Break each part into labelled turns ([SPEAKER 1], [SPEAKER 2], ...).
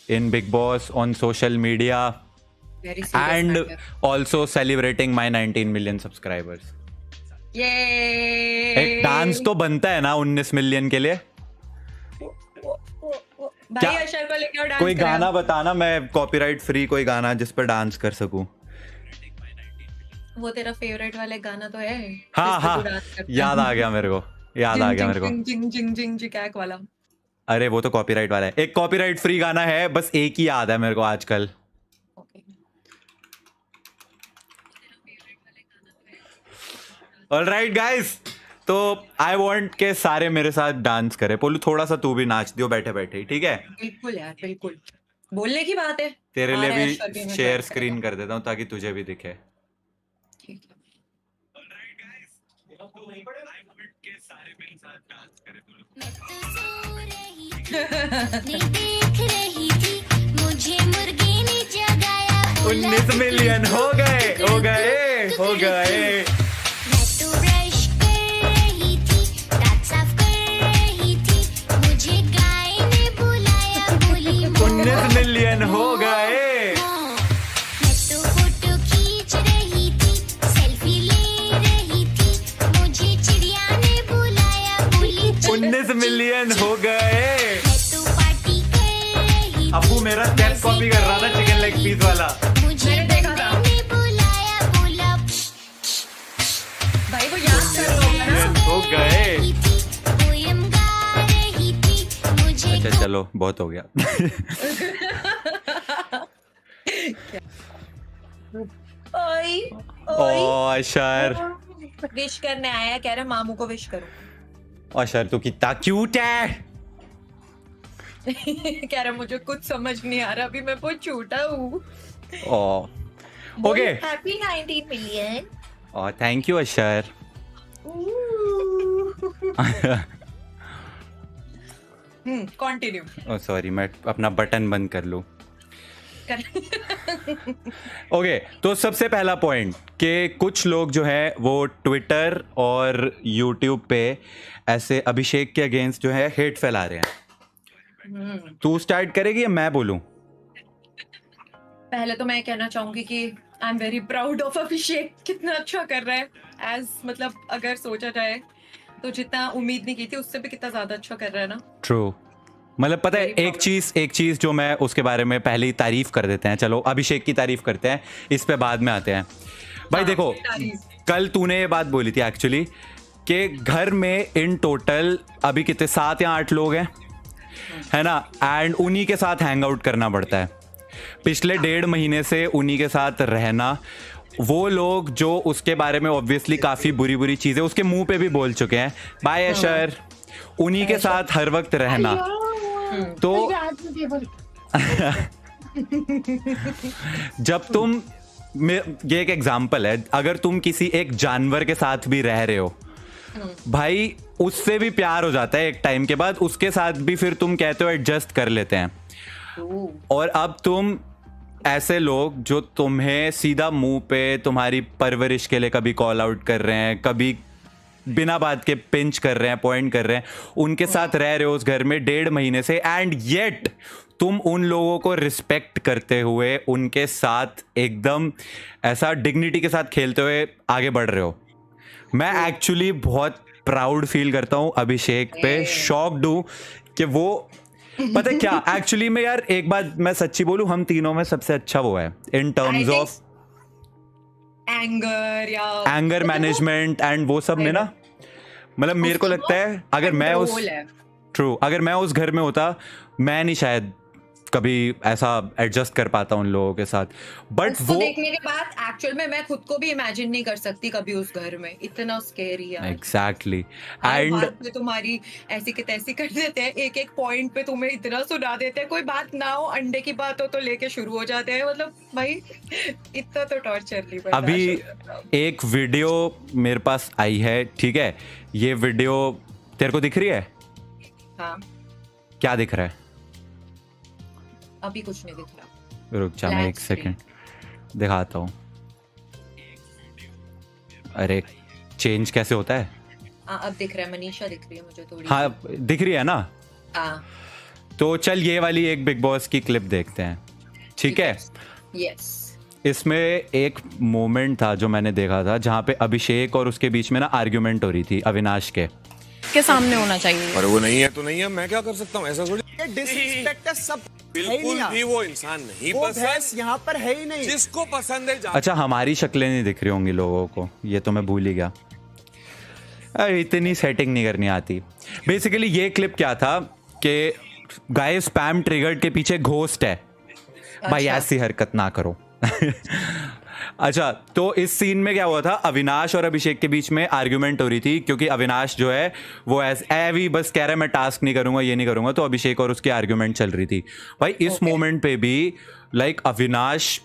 [SPEAKER 1] in Big Boss, on social media,
[SPEAKER 2] Very serious
[SPEAKER 1] and
[SPEAKER 2] matter.
[SPEAKER 1] also celebrating my 19 million subscribers.
[SPEAKER 2] Yay!
[SPEAKER 1] एक dance तो बनता है ना 19 million के लिए.
[SPEAKER 2] भाई अशर को लेके डांस
[SPEAKER 1] कोई गाना बताना, मैं कॉपीराइट फ्री कोई गाना जिस पर डांस कर सकूं.
[SPEAKER 2] वो तेरा फेवरेट वाले गाना तो है.
[SPEAKER 1] हाँ हाँ, याद आ गया मेरे को, याद आ गया मेरे को.
[SPEAKER 2] जिंग जिंग जिंग जिंग वाला.
[SPEAKER 1] अरे वो तो कॉपीराइट वाला है. एक कॉपीराइट फ्री गाना है, बस एक ही याद है मेरे को आजकल. ऑलराइट गाइस, तो आई वांट के सारे मेरे साथ डांस करे. पोलू थोड़ा सा तू भी नाच दियो बैठे बैठे, ठीक है?
[SPEAKER 2] बिल्कुल यार, बिल्कुल. बोलने की बात है.
[SPEAKER 1] तेरे लिए भी शेयर स्क्रीन कर देता हूँ ताकि तुझे भी दिखे.
[SPEAKER 2] ठीक है.
[SPEAKER 3] देख रही थी मुझे मुर्गी ने जगाया.
[SPEAKER 1] 19 मिलियन हो गए, हो गए, हो गए.
[SPEAKER 3] मैं तो ब्रश कर रही थी, दांत साफ कर रही थी, मुझे गाय ने बुलाया, बोली
[SPEAKER 1] 19 मिलियन हो गए.
[SPEAKER 3] मैं तो फोटो खींच रही थी, सेल्फी ले रही थी, मुझे चिड़िया ने बुलाया, बोली
[SPEAKER 1] 19 मिलियन हो गए.
[SPEAKER 3] मैं तो पार्टी कर रही थी.
[SPEAKER 1] अबू मेरा स्टेप कॉपी कर रहा था चिकन लेग पीस वाला.
[SPEAKER 3] मुझे
[SPEAKER 2] देखा था.
[SPEAKER 3] ने बुलाया, बोला
[SPEAKER 2] भाई वो याद कर लो ना.
[SPEAKER 1] हो गए.
[SPEAKER 3] पोयम गा रही थी, मुझे
[SPEAKER 1] अच्छा चलो, बहुत हो गया.
[SPEAKER 2] ओए
[SPEAKER 1] ओ अशर,
[SPEAKER 2] विश करने आया, कह रहा मामू को विश करो.
[SPEAKER 1] अशर तू कितना क्यूट है.
[SPEAKER 2] कह रहा मुझे कुछ समझ नहीं आ रहा, अभी मैं बहुत छोटा हूँ.
[SPEAKER 1] Oh okay.
[SPEAKER 2] Happy 19 million.
[SPEAKER 1] Oh thank you Usher.
[SPEAKER 2] Continue.
[SPEAKER 1] Oh sorry, मैं अपना बटन बंद कर लूं. ओके, तो सबसे पहला पॉइंट कि कुछ लोग जो है वो ट्विटर और यूट्यूब पे ऐसे अभिषेक के अगेंस्ट जो है हेट फैला रहे हैं. तू स्टार्ट करेगी या मैं बोलूं?
[SPEAKER 2] पहले तो मैं कहना चाहूंगी कि I am very proud of Abhishek. कितना अच्छा कर रहा है. एज मतलब अगर सोचा जाए तो जितना उम्मीद नहीं की थी उससे भी कितना ज्यादा अच्छा कर रहा है ना.
[SPEAKER 1] ट्रू. मतलब पता है, एक चीज जो मैं उसके बारे में पहले ही तारीफ कर देते हैं. चलो अभिषेक की तारीफ करते हैं, इस पे बाद में आते हैं. भाई देखो, कल तूने ये बात बोली थी एक्चुअली कि घर में इन टोटल अभी कितने 7 या 8 लोग हैं, है ना? एंड उन्हीं के साथ हैंग आउट करना पड़ता है. पिछले 1.5 महीने से उन्हीं के साथ रहना. वो लोग जो उसके बारे में ऑब्वियसली काफी बुरी बुरी चीजें उसके मुंह पे भी बोल चुके हैं. बाय अशर. उन्हीं के साथ हर वक्त रहना. तो जब तुम, ये एक एग्जाम्पल है, अगर तुम किसी एक जानवर के साथ भी रह रहे हो भाई, उससे भी प्यार हो जाता है एक टाइम के बाद. उसके साथ भी फिर तुम कहते हो एडजस्ट कर लेते हैं. और अब तुम ऐसे लोग जो तुम्हें सीधा मुंह पे तुम्हारी परवरिश के लिए कभी कॉल आउट कर रहे हैं, कभी बिना बात के पिंच कर रहे हैं, पॉइंट कर रहे हैं, उनके साथ रह रहे हो उस घर में 1.5 महीने से, एंड येट तुम उन लोगों को रिस्पेक्ट करते हुए उनके साथ एकदम ऐसा डिग्निटी के साथ खेलते हुए आगे बढ़ रहे हो. मैं एक्चुअली बहुत प्राउड फील करता हूँ अभिषेक पे. शॉक्ड हूँ कि वो, पता है क्या, एक्चुअली में यार एक बात मैं सच्ची बोलूं, हम तीनों में सबसे अच्छा वो है इन terms of anger management and वो सब में ना. मतलब मेरे को लगता है अगर मैं उस घर में होता, मैं नहीं शायद कभी ऐसा एडजस्ट कर पाता उन लोगों के साथ. बट वो
[SPEAKER 2] देखने के बाद एक्चुअल में मैं खुद को भी इमेजिन नहीं कर सकती कभी उस घर में. इतना स्कैरी है.
[SPEAKER 1] एग्जैक्टली.
[SPEAKER 2] एंड तुम्हारी ऐसी की तैसी कर देते हैं, एक एक पॉइंट पे तुम्हें इतना सुना देते हैं, कोई बात ना हो, अंडे की बात हो तो लेके शुरू हो जाते हैं. मतलब भाई इतना तो टॉर्चर नहीं.
[SPEAKER 1] अभी एक वीडियो मेरे पास आई है, ठीक है? ये वीडियो तेरे को दिख रही है?
[SPEAKER 2] हाँ.
[SPEAKER 1] क्या दिख रहा है?
[SPEAKER 2] अभी कुछ नहीं दिख रहा.
[SPEAKER 1] रुक जा, मैं एक सेकंड दिखाता हूँ. अरे चेंज कैसे होता है?
[SPEAKER 2] अब दिख रहा है. मनीषा दिख रही है मुझे थोड़ी.
[SPEAKER 1] हाँ दिख रही है ना.
[SPEAKER 2] हाँ.
[SPEAKER 1] तो चल ये वाली एक बिग बॉस की क्लिप देखते हैं, ठीक है?
[SPEAKER 2] यस।
[SPEAKER 1] इसमें एक मोमेंट था जो मैंने देखा था जहाँ पे अभिषेक और उसके बीच में ना आर्ग्यूमेंट हो रही थी अविनाश के
[SPEAKER 4] सामने होना चाहिए।
[SPEAKER 5] और वो नहीं है तो नहीं है, मैं क्या कर सकता हूँ? ऐसा थोड़ी।
[SPEAKER 6] ये डिसरिस्पेक्ट है, सब है ही नहीं
[SPEAKER 5] बिल्कुल
[SPEAKER 6] यहाँ।
[SPEAKER 5] भी वो इंसान नहीं
[SPEAKER 6] वो भैंस
[SPEAKER 5] पसंद,
[SPEAKER 6] यहाँ पर है ही नहीं।
[SPEAKER 5] जिसको पसंद है
[SPEAKER 1] अच्छा हमारी शक्लें नहीं दिख रही होंगी लोगों को, ये तो मैं भूल ही गया। अरे इतनी सेटिंग नहीं करनी आती। बेसिकली ये क्लिप क्या था कि गाय स्पैम ट्रिगर्ड के पीछे घोस्ट है भाई,
[SPEAKER 2] अच्छा।
[SPEAKER 1] ऐसी हरकत ना करो। अच्छा तो इस सीन में क्या हुआ था, अविनाश और अभिषेक के बीच में आर्ग्यूमेंट हो रही थी क्योंकि अविनाश जो है वो ऐवी बस कह रहा है मैं टास्क नहीं करूंगा, ये नहीं करूंगा, तो अभिषेक और उसकी आर्ग्यूमेंट चल रही थी भाई। इस
[SPEAKER 2] Okay.
[SPEAKER 1] मोमेंट पे भी लाइक अविनाश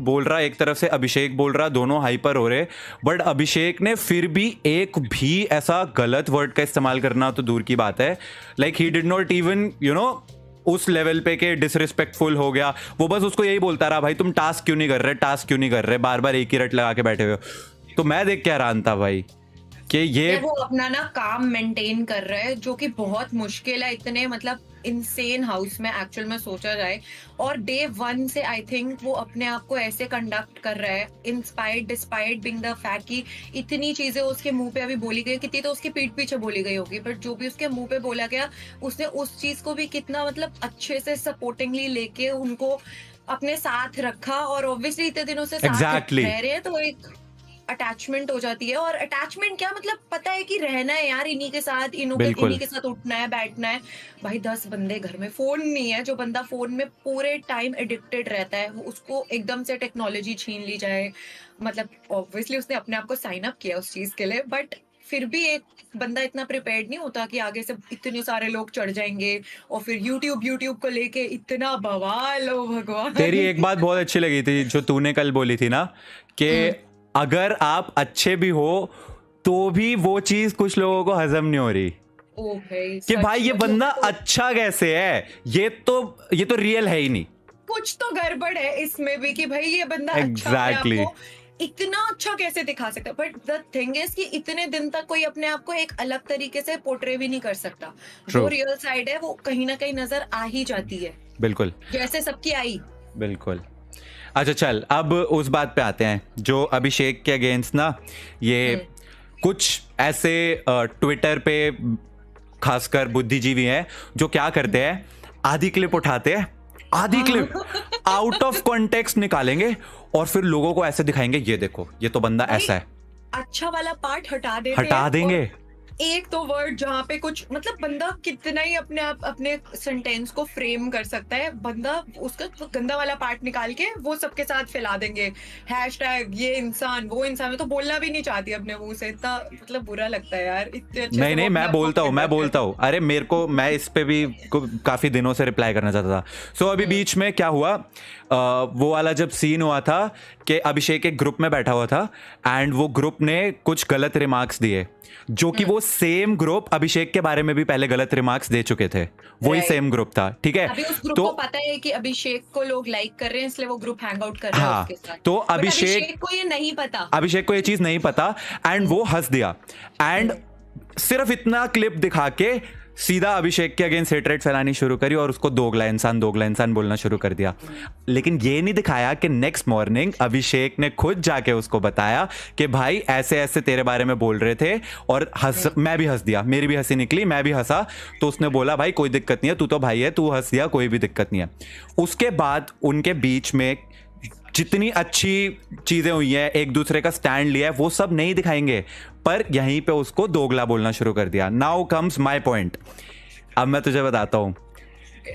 [SPEAKER 1] बोल रहा एक तरफ से, अभिषेक बोल रहा, दोनों हाइपर हो रहे, बट अभिषेक ने फिर भी एक भी ऐसा गलत वर्ड का इस्तेमाल करना तो दूर की बात है, like he did not even you know उस लेवल पे के डिसरिस्पेक्टफुल हो गया। वो बस उसको यही बोलता रहा भाई तुम टास्क क्यों नहीं कर रहे, टास्क क्यों नहीं कर रहे, बार बार एक ही रट लगा के बैठे हुए हो। तो मैं देख के हैरान था भाई कि ये
[SPEAKER 2] वो अपना ना काम मेंटेन कर रहा है, जो कि बहुत मुश्किल है इतने मतलब इनसेन हाउस में एक्चुअल में सोचा जाए। और डे 1 से आई थिंक वो अपने आप को ऐसे कंडक्ट कर रहा है, इंस्पायर्ड डिस्पायर्ड बिंग द फैक्ट कि इतनी चीजें उसके मुंह पे अभी बोली गई, कितनी तो उसकी पीठ पीछे बोली गई होगी, बट जो भी उसके मुंह पे बोला गया उसने उस चीज को भी कितना मतलब अच्छे से सपोर्टिंगली लेके उनको अपने साथ रखा। और ऑब्वियसली इतने दिनों से साथ
[SPEAKER 1] Exactly.
[SPEAKER 2] रह रहे हैं तो एक अटैचमेंट हो जाती है। और अटैचमेंट क्या मतलब, पता है कि रहना है यार इन्हीं के साथ,
[SPEAKER 1] बिल्कुल।
[SPEAKER 2] इन्हीं के साथ उठना है बैठना है। भाई 10 बंदे घर में, फोन नहीं है, जो बंदा फोन में पूरे टाइम एडिक्टेड रहता है वो उसको एकदम से टेक्नोलॉजी छीन ली जाए, मतलब ऑब्वियसली उसने अपने आप को साइन अप किया उस चीज के लिए, बट फिर भी एक बंदा इतना प्रिपेयर्ड नहीं होता कि आगे से इतने सारे लोग चढ़ जाएंगे और फिर यूट्यूब को लेके इतना बवाल हो भगवान।
[SPEAKER 1] तेरी एक बात बहुत अच्छी लगी थी जो तूने कल बोली थी ना कि अगर आप अच्छे भी हो तो भी वो चीज कुछ लोगों को हजम नहीं हो रही
[SPEAKER 2] ओ भाई
[SPEAKER 1] कि
[SPEAKER 2] सच
[SPEAKER 1] भाई ये
[SPEAKER 2] में
[SPEAKER 1] बंदा अच्छा कैसे है, ये तो रियल है ही नहीं।
[SPEAKER 2] कुछ तो गड़बड़ है इसमें भी कि भाई ये बंदा अच्छा
[SPEAKER 1] Exactly.
[SPEAKER 2] अपने आप को इतना अच्छा कैसे दिखा सकता है। बट द थिंग इज कि इतने दिन तक कोई अपने आप को एक अलग तरीके से पोर्ट्रे भी नहीं कर सकता। जो
[SPEAKER 1] True.
[SPEAKER 2] रियल साइड है वो कहीं ना कहीं नजर आ ही जाती है,
[SPEAKER 1] बिल्कुल
[SPEAKER 2] जैसे सबकी आई।
[SPEAKER 1] बिल्कुल। अच्छा चल अब उस बात पे आते हैं जो अभिषेक के अगेंस्ट ना ये कुछ ऐसे ट्विटर पे खासकर बुद्धिजीवी हैं जो क्या करते हैं, आधी क्लिप उठाते हैं, आधी क्लिप आउट ऑफ कॉन्टेक्स्ट निकालेंगे और फिर लोगों को ऐसे दिखाएंगे ये देखो ये तो बंदा
[SPEAKER 2] भाई,
[SPEAKER 1] ऐसा है,
[SPEAKER 2] अच्छा वाला पार्ट हटा देते
[SPEAKER 1] हटा
[SPEAKER 2] हैं
[SPEAKER 1] देंगे।
[SPEAKER 2] और एक तो वर्ड जहाँ पे कुछ मतलब बंदा कितना ही अपने आप अपने सेंटेंस को फ्रेम कर सकता है, बंदा उसका तो गंदा वाला पार्ट निकाल के वो सबके साथ फैला देंगे। हैशटैग ये इंसान वो इंसान, मैं तो बोलना भी नहीं चाहती अपने मुंह से, इतना मतलब बुरा लगता है यार। इतने अच्छे से
[SPEAKER 1] नहीं
[SPEAKER 2] वो
[SPEAKER 1] नहीं
[SPEAKER 2] अपने
[SPEAKER 1] मैं
[SPEAKER 2] आप को
[SPEAKER 1] बोलता हूँ, मैं
[SPEAKER 2] present
[SPEAKER 1] बोलता हूँ, अरे मेरे को मैं इस पे भी काफी दिनों से रिप्लाई करना चाहता था। सो अभी बीच में क्या हुआ, वो वाला जब सीन हुआ था कि अभिषेक एक ग्रुप में बैठा हुआ था एंड वो ग्रुप ने कुछ गलत रिमार्क्स दिए जो कि वो सेम ग्रुप अभिषेक के बारे में भी पहले गलत रिमार्क्स दे चुके थे, वही
[SPEAKER 2] Right.
[SPEAKER 1] सेम ग्रुप था, ठीक है?
[SPEAKER 2] अभी उस ग्रुप
[SPEAKER 1] तो
[SPEAKER 2] को पता है कि अभिषेक को लोग लाइक कर रहे हैं इसलिए वो ग्रुप हैंग आउट कर रहा है
[SPEAKER 1] हाँ,
[SPEAKER 2] उसके साथ।
[SPEAKER 1] तो
[SPEAKER 2] But
[SPEAKER 1] अभिषेक
[SPEAKER 2] को ये नहीं पता।
[SPEAKER 1] अभिषेक को ये चीज नहीं पता एंड वो हंस दिया एंड सिर्फ इतना क्लिप दिखा के सीधा अभिषेक के अगेंस्ट हेटरेट फैलानी शुरू करी और उसको दोगला इंसान बोलना शुरू कर दिया। लेकिन ये नहीं दिखाया कि नेक्स्ट मॉर्निंग अभिषेक ने खुद जाके उसको बताया कि भाई ऐसे ऐसे तेरे बारे में बोल रहे थे और मैं भी हंस दिया, मेरी भी हंसी निकली, मैं भी हंसा। तो उसने बोला भाई कोई दिक्कत नहीं है, तू तो भाई है, तू हंस दिया, कोई भी दिक्कत नहीं है। उसके बाद उनके बीच में जितनी अच्छी चीजें हुई हैं, एक दूसरे का स्टैंड लिया है, वो सब नहीं दिखाएंगे, पर यहीं पे उसको दोगला बोलना शुरू कर दिया। Now comes my point. अब मैं तुझे बताता हूँ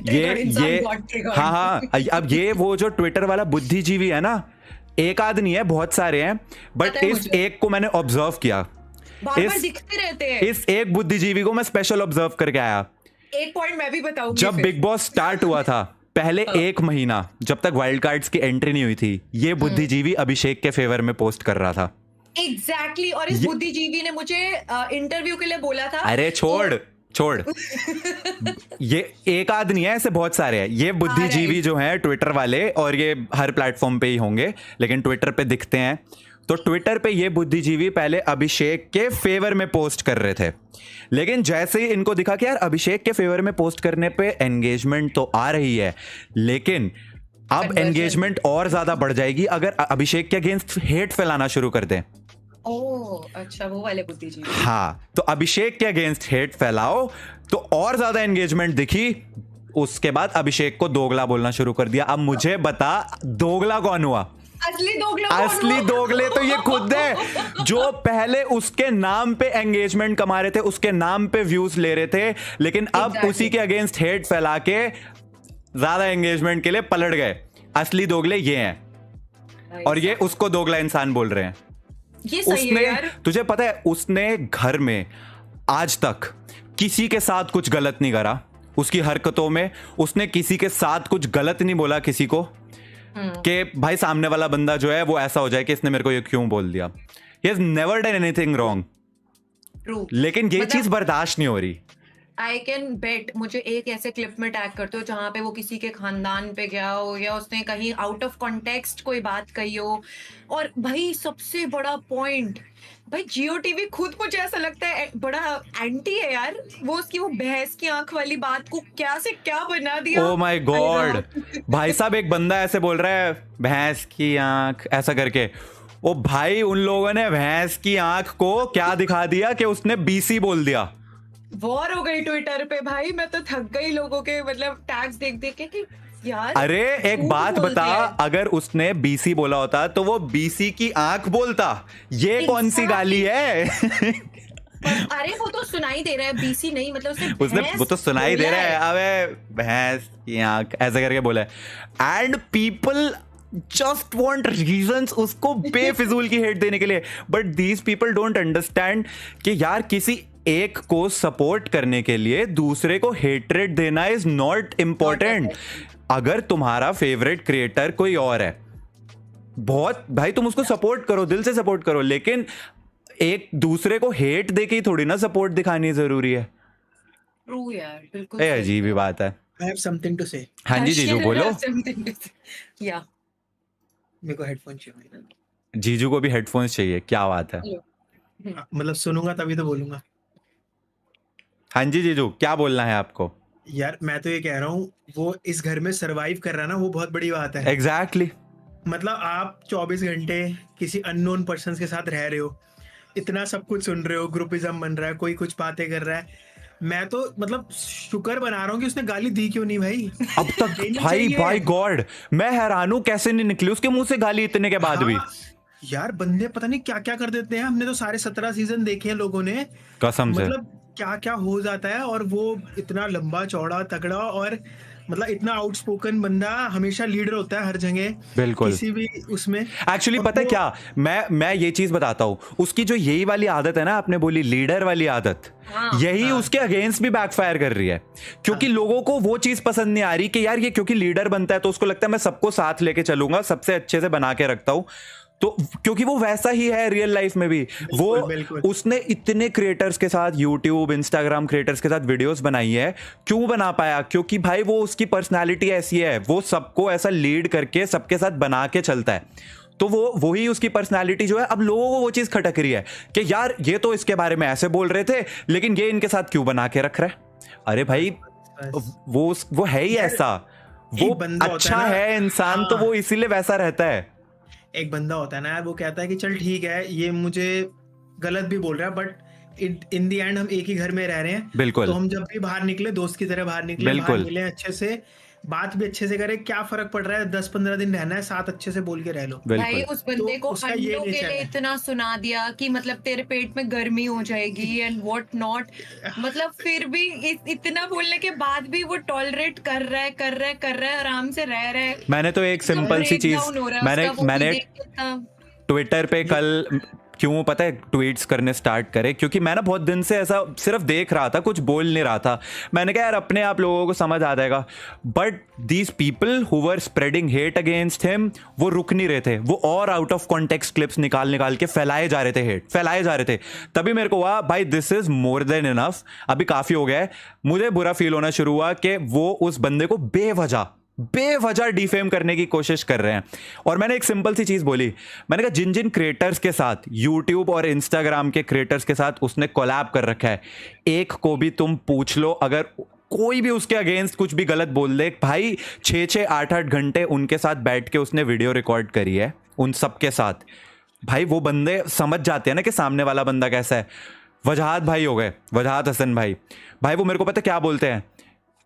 [SPEAKER 1] ये हाँ अब ये वो जो ट्विटर वाला बुद्धिजीवी है ना, एक आदमी है, बहुत सारे हैं, बट
[SPEAKER 2] पता है
[SPEAKER 1] इस
[SPEAKER 2] मुझे।
[SPEAKER 1] एक को मैंने ऑब्जर्व किया,
[SPEAKER 2] बार-बार दिखते रहते हैं।
[SPEAKER 1] इस एक बुद्धिजीवी को मैं स्पेशल ऑब्जर्व करके आया।
[SPEAKER 2] एक पॉइंट मैं भी बताऊंगी
[SPEAKER 1] जब
[SPEAKER 2] फिर।
[SPEAKER 1] बिग बॉस स्टार्ट हुआ था पहले एक महीना जब तक वाइल्ड कार्ड्स की एंट्री नहीं हुई थी, ये बुद्धिजीवी अभिषेक के फेवर में पोस्ट कर रहा था।
[SPEAKER 2] एग्जैक्टली और इस बुद्धिजीवी ने मुझे इंटरव्यू के लिए बोला था।
[SPEAKER 1] अरे छोड़ ये एक आदमी है, ऐसे बहुत सारे हैं। ये बुद्धिजीवी जो हैं ट्विटर वाले, और ये हर प्लेटफॉर्म पे ही होंगे लेकिन ट्विटर पे दिखते हैं, तो ट्विटर पे ये बुद्धिजीवी पहले अभिषेक के फेवर में पोस्ट कर रहे थे, लेकिन जैसे ही इनको दिखा कि यार अभिषेक के फेवर में पोस्ट करने पे एंगेजमेंट तो आ रही है, लेकिन अब
[SPEAKER 2] Conversion.
[SPEAKER 1] एंगेजमेंट और ज्यादा बढ़ जाएगी अगर अभिषेक के अगेंस्ट हेट फैलाना शुरू कर दें।
[SPEAKER 2] ओह अच्छा, वो वाले बुद्धिजीवी।
[SPEAKER 1] हाँ, तो अभिषेक के अगेंस्ट हेट फैलाओ तो और ज्यादा एंगेजमेंट दिखी। उसके बाद अभिषेक को दोगला बोलना शुरू कर दिया। अब मुझे बता, दोगला कौन हुआ?
[SPEAKER 2] असली दोगला कौन
[SPEAKER 1] असली
[SPEAKER 2] हुआ?
[SPEAKER 1] दोगले तो ये खुद है, जो पहले उसके नाम पे एंगेजमेंट कमा रहे थे, उसके नाम पे व्यूज ले रहे थे, लेकिन अब
[SPEAKER 2] Exactly.
[SPEAKER 1] उसी के अगेंस्ट हेट फैला के ज्यादा एंगेजमेंट के लिए पलट गए। असली दोगले ये हैं, और ये उसको दोगला इंसान बोल रहे हैं।
[SPEAKER 2] ये सही है
[SPEAKER 1] उसने,
[SPEAKER 2] यार।
[SPEAKER 1] तुझे पता है, उसने घर में आज तक किसी के साथ कुछ गलत नहीं करा। उसकी हरकतों में उसने किसी के साथ कुछ गलत नहीं बोला किसी को, कि भाई सामने वाला बंदा जो है वो ऐसा हो जाए कि इसने मेरे को ये क्यों बोल दिया। He has never done anything wrong,
[SPEAKER 2] True.
[SPEAKER 1] लेकिन ये
[SPEAKER 2] मतलब-
[SPEAKER 1] चीज बर्दाश्त नहीं हो रही।
[SPEAKER 2] आई कैन बेट मुझे एक ऐसे क्लिप में टैग करते हो जहां पे वो किसी के खानदान पे गया हो या उसने कहीं आउट ऑफ कॉन्टेक्स्ट कोई बात कही हो। और भाई सबसे बड़ा पॉइंट, भाई जियो टीवी खुद मुझे ऐसा लगता है बड़ा एंटी है यार। वो उसकी वो भैंस की आंख वाली बात को क्या से क्या बना दिया।
[SPEAKER 1] ओ माय गॉड, भाई साहब एक बंदा ऐसे बोल रहा है भैंस की आंख ऐसा करके। ओ भाई, उन लोगों ने भैंस की आंख को क्या दिखा दिया कि उसने बीसी बोल दिया।
[SPEAKER 2] वॉर हो गई ट्विटर पे भाई। मैं तो थक गई लोगों के मतलब टैग्स देख देख के कि यार
[SPEAKER 1] अरे एक
[SPEAKER 2] झूठ
[SPEAKER 1] बात
[SPEAKER 2] बोलते
[SPEAKER 1] बता,
[SPEAKER 2] हैं।
[SPEAKER 1] अगर उसने बीसी बोला होता तो वो बीसी की आंख बोलता। ये कौन सी गाली है?
[SPEAKER 2] अरे वो तो सुनाई दे रहा है, बीसी नहीं मतलब
[SPEAKER 1] उसने
[SPEAKER 2] भैंस
[SPEAKER 1] वो तो सुनाई दे
[SPEAKER 2] बोला
[SPEAKER 1] रहा है, अबे भैंस की आंख ऐसा करके बोला है। And people just want reasons उसको बेफिजूल की हेट देने के लिए। But these people don't understand कि यार किसी एक को सपोर्ट करने के लिए दूसरे को हेट्रेड देना इज नॉट इम्पोर्टेंट। अगर तुम्हारा फेवरेट क्रिएटर कोई और है, बहुत भाई तुम उसको सपोर्ट करो, दिल से सपोर्ट करो, लेकिन एक दूसरे को हेट देके ही थोड़ी ना सपोर्ट दिखानी जरूरी है।
[SPEAKER 2] ट्रू यार, बिल्कुल
[SPEAKER 1] ए
[SPEAKER 2] सही।
[SPEAKER 1] अजीब ही बात है।
[SPEAKER 6] I have something to say.
[SPEAKER 1] हाँ जी जीजू बोलो।
[SPEAKER 2] या
[SPEAKER 6] मेरे को हेडफोन चाहिए।
[SPEAKER 1] जीजू को भी हेडफोन्स चाहिए, क्या बात है।
[SPEAKER 6] मतलब सुनूंगा तभी तो बोलूंगा।
[SPEAKER 1] हाँ जी जीजू, क्या बोलना है आपको?
[SPEAKER 6] यार मैं तो ये कह रहा हूँ, वो इस घर में सरवाइव कर रहा है ना, वो बहुत बड़ी बात है।
[SPEAKER 1] एग्जैक्टली
[SPEAKER 6] मतलब आप 24 घंटे किसी अननोन पर्सन के साथ रह रहे हो, इतना सब कुछ सुन रहे हो, ग्रुपिज्म बन रहा है, कोई कुछ बातें कर रहा है। मैं तो मतलब शुक्र बना रहा हूँ कि उसने गाली दी क्यों नहीं भाई।
[SPEAKER 1] अब तक
[SPEAKER 6] देनी
[SPEAKER 1] भाई
[SPEAKER 6] चाहिए।
[SPEAKER 1] बाय गॉड मैं हैरान हूं कैसे नहीं निकली उसके मुंह से गाली इतने के बाद भी।
[SPEAKER 6] हाँ, यार बंदे पता नहीं क्या क्या कर देते हैं। हमने तो सारे 17 सीजन देखे हैं लोगों ने,
[SPEAKER 1] कसम से।
[SPEAKER 6] मतलब क्या क्या हो जाता है। और वो इतना लंबा चौड़ा तगड़ा और मतलब इतना आउटस्पोकन बंदा, हमेशा लीडर होता है हर जगह,
[SPEAKER 1] बिल्कुल।
[SPEAKER 6] किसी भी उसमें।
[SPEAKER 1] एक्चुअली
[SPEAKER 6] और
[SPEAKER 1] पता है
[SPEAKER 6] वो-
[SPEAKER 1] क्या, मैं ये चीज बताता हूँ, उसकी जो यही वाली आदत है ना, आपने बोली लीडर वाली आदत, यही उसके अगेंस्ट भी बैकफायर कर रही है। क्योंकि लोगों को वो चीज पसंद नहीं आ रही कि यार ये क्योंकि लीडर बनता है तो उसको लगता है मैं सबको साथ लेके चलूंगा, सबसे अच्छे से बना के रखता हूं। तो क्योंकि वो वैसा ही है रियल लाइफ में भी। वो
[SPEAKER 6] बिल्कुल।
[SPEAKER 1] उसने इतने क्रिएटर्स के साथ, यूट्यूब इंस्टाग्राम क्रिएटर्स के साथ वीडियोस बनाई है। क्यों बना पाया? क्योंकि भाई वो उसकी पर्सनालिटी ऐसी है, वो सबको ऐसा लीड करके सबके साथ बना के चलता है। तो वो वही उसकी पर्सनालिटी जो है, अब लोगों को वो चीज खटक रही है कि यार ये तो इसके बारे में ऐसे बोल रहे थे, लेकिन ये इनके साथ क्यों बना के रख रहा है। अरे भाई वो है ही ऐसा, वो
[SPEAKER 6] एक बंदा होता
[SPEAKER 1] अच्छा
[SPEAKER 6] है ना,
[SPEAKER 1] है इंसान, तो
[SPEAKER 6] हाँ।
[SPEAKER 1] वो इसीलिए वैसा रहता है।
[SPEAKER 6] एक बंदा होता है ना यार, वो कहता है कि चल ठीक है ये मुझे गलत भी बोल रहा है, बट इन दी एंड हम एक ही घर में रह रहे हैं।
[SPEAKER 1] बिल्कुल।
[SPEAKER 6] तो हम जब भी बाहर निकले दोस्त की तरह बाहर निकले,
[SPEAKER 1] बिल्कुल।
[SPEAKER 6] बाहर मिले अच्छे से, बात भी अच्छे से करें, क्या फर्क पड़ रहा है, 10-15 दिन रहना है साथ, अच्छे से बोल के रह लो।
[SPEAKER 2] भाई
[SPEAKER 1] बिल्कुल
[SPEAKER 2] उस बंदे
[SPEAKER 6] तो
[SPEAKER 2] को
[SPEAKER 6] उसका ये
[SPEAKER 2] अंडों के
[SPEAKER 6] नेचर
[SPEAKER 2] लिए
[SPEAKER 6] है।
[SPEAKER 2] इतना सुना दिया कि मतलब तेरे पेट में गर्मी हो जाएगी एंड व्हाट नॉट। मतलब फिर भी इतना बोलने के बाद भी वो टॉलरेट कर रहा है, आराम से रह रहा है।
[SPEAKER 1] मैंने तो एक सिंपल सी चीज, मैंने ट्विटर पे कल क्यों पता है ट्वीट्स करने स्टार्ट करे, क्योंकि मैं ना बहुत दिन से ऐसा सिर्फ देख रहा था, कुछ बोल नहीं रहा था। मैंने कहा यार अपने आप लोगों को समझ आ जाएगा। But these people who were spreading hate against him, वो रुक नहीं रहे थे, वो और आउट ऑफ कॉन्टेक्स्ट क्लिप्स निकाल के फैलाए जा रहे थे, हेट फैलाए जा रहे थे। तभी मेरे को हुआ भाई this is more than enough, अभी काफी हो गया है। मुझे बुरा फील होना शुरू हुआ कि वो उस बंदे को बेवजह बेवजह डिफेम करने की कोशिश कर रहे हैं। और मैंने एक सिंपल सी चीज बोली, मैंने कहा जिन जिन क्रिएटर्स के साथ, यूट्यूब और इंस्टाग्राम के क्रिएटर्स के साथ उसने कोलैब कर रखा है, एक को भी तुम पूछ लो, अगर कोई भी उसके अगेंस्ट कुछ भी गलत बोल दे, भाई 6-6 8-8 घंटे उनके साथ बैठ के उसने वीडियो रिकॉर्ड करी है उन सबके साथ। भाई वो बंदे समझ जाते हैं ना कि सामने वाला बंदा कैसा है। वजहात भाई हो गए, वजहात हसन भाई, भाई वो मेरे को पता क्या बोलते हैं,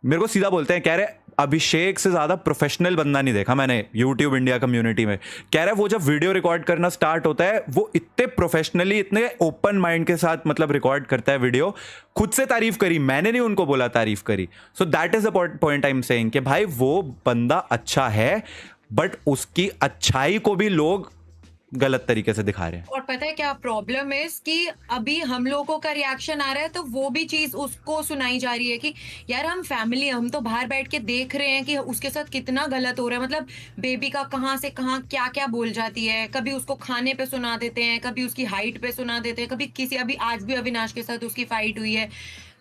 [SPEAKER 1] मेरे को सीधा बोलते हैं, कह रहे अभिषेक से ज़्यादा प्रोफेशनल बंदा नहीं देखा मैंने यूट्यूब इंडिया कम्युनिटी में। कह रहा है वो जब वीडियो रिकॉर्ड करना स्टार्ट होता है वो इतने प्रोफेशनली, इतने ओपन माइंड के साथ मतलब रिकॉर्ड करता है वीडियो। खुद से तारीफ करी, मैंने नहीं उनको बोला तारीफ करी। So that is the point I am saying कि भाई वो बंदा अच्छा है, बट उसकी अच्छाई को भी लोग गलत तरीके से दिखा रहे हैं।
[SPEAKER 2] और पता है क्या प्रॉब्लम है कि अभी हम लोगों का रिएक्शन आ रहा है तो वो भी चीज उसको सुनाई जा रही है कि यार हम फैमिली, हम तो बाहर बैठ के देख रहे हैं कि उसके साथ कितना गलत हो रहा है। मतलब बेबी का कहाँ से कहाँ क्या क्या बोल जाती है, कभी उसको खाने पे सुना देते हैं, कभी उसकी हाइट पे सुना देते हैं, कभी किसी, अभी आज भी अविनाश के साथ उसकी फाइट हुई है,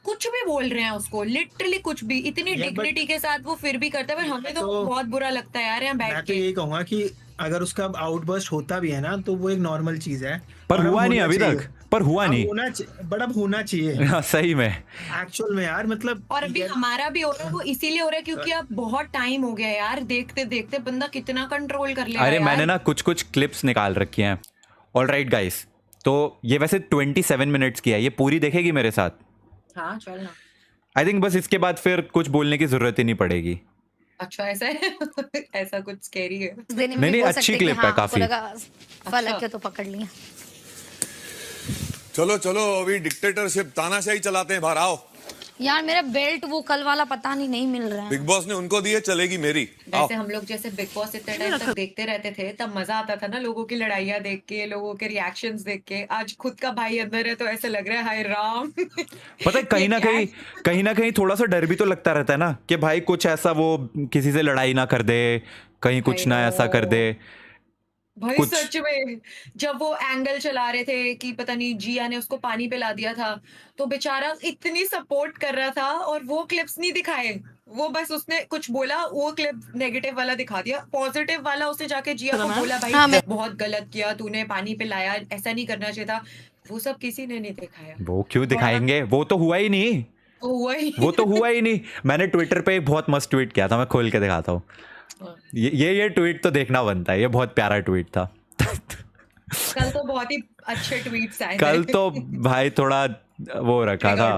[SPEAKER 2] कुछ भी बोल रहे हैं उसको, लिटरली कुछ भी, इतनी डिग्निटी के साथ वो फिर भी करता है। पर हमें तो बहुत बुरा लगता है यार यहाँ
[SPEAKER 6] मैं
[SPEAKER 2] बैठ
[SPEAKER 6] तो
[SPEAKER 2] के।
[SPEAKER 6] यही कहूंगा कि अगर उसका आउटबर्स्ट होता भी है ना तो वो एक नॉर्मल चीज है,
[SPEAKER 1] पर
[SPEAKER 6] और अब
[SPEAKER 1] हुआ नहीं
[SPEAKER 6] होना
[SPEAKER 1] अभी
[SPEAKER 6] चाहिए।
[SPEAKER 1] तक, पर हुआ
[SPEAKER 6] अब
[SPEAKER 1] नहीं।
[SPEAKER 6] बट अब होना चाहिए
[SPEAKER 1] हाँ, सही में।
[SPEAKER 6] एक्चुअल में यार, मतलब
[SPEAKER 2] और अभी हमारा भी हो रहा है, वो इसीलिए हो रहा है क्योंकि अब बहुत टाइम हो गया यार, देखते देखते बंदा कितना कंट्रोल कर लेगा
[SPEAKER 1] अरे
[SPEAKER 2] यार।
[SPEAKER 1] मैंने ना कुछ कुछ क्लिप्स निकाल रखी हैं। ऑलराइट गाइस, तो ये वैसे 27 मिनट्स की है, ये पूरी देखेगी मेरे साथ?
[SPEAKER 2] हाँ चल ना।
[SPEAKER 1] आई थिंक बस इसके बाद फिर कुछ बोलने की जरूरत ही नहीं पड़ेगी।
[SPEAKER 2] अच्छा ऐसा है ऐसा कुछ स्कैरी है।
[SPEAKER 1] नहीं, अच्छी clip है काफी।
[SPEAKER 4] फलक के तो पकड़ लिया।
[SPEAKER 5] चलो चलो, अभी डिक्टेटरशिप तानाशाही चलाते हैं, बाहर आओ।
[SPEAKER 4] यार मेरा बेल्ट वो कल वाला पता नहीं मिल रहा है।
[SPEAKER 5] बिग बॉस ने उनको दिए, चलेगी मेरी। आओ।
[SPEAKER 2] वैसे हम लोग जैसे बिग बॉस इतने टाइम तक देखते रहते थे तब मजा आता था ना, लोगों की लड़ाइयाँ देख के, लोगों के रिएक्शंस देख के। आज खुद का भाई अंदर है तो ऐसा लग रहा है हाय राम।
[SPEAKER 1] पता है कहीं ना कहीं थोड़ा सा डर भी तो लगता रहता है ना कि भाई कुछ ऐसा वो किसी से लड़ाई ना कर दे, कहीं कुछ ना ऐसा कर दे।
[SPEAKER 2] भाई
[SPEAKER 1] कुछ-
[SPEAKER 2] सच में जब वो एंगल चला रहे थे कि पता नहीं जिया ने उसको पानी पिला दिया था तो बेचारा इतनी सपोर्ट कर रहा था और वो क्लिप्स नहीं दिखाए, वो बस उसने कुछ बोला, वो क्लिप नेगेटिव वाला दिखा दिया, पॉजिटिव वाला उसने जाके जिया को बोला भाई
[SPEAKER 4] हाँ,
[SPEAKER 2] बहुत गलत किया तूने, पानी पिलाया, ऐसा नहीं करना चाहिए था। वो सब किसी ने नहीं दिखाया।
[SPEAKER 1] वो क्यों दिखाएंगे, वो तो हुआ ही नहीं।
[SPEAKER 2] वही
[SPEAKER 1] वो तो हुआ ही नहीं। मैंने ट्विटर पे एक बहुत मस्त ट्वीट किया था, मैं खोल के दिखाता हूँ। ये ट्वीट तो देखना बनता है, ये बहुत प्यारा ट्वीट था।
[SPEAKER 2] कल तो बहुत ही अच्छे ट्वीट्स आए थे।
[SPEAKER 1] कल तो भाई थोड़ा वो रखा था,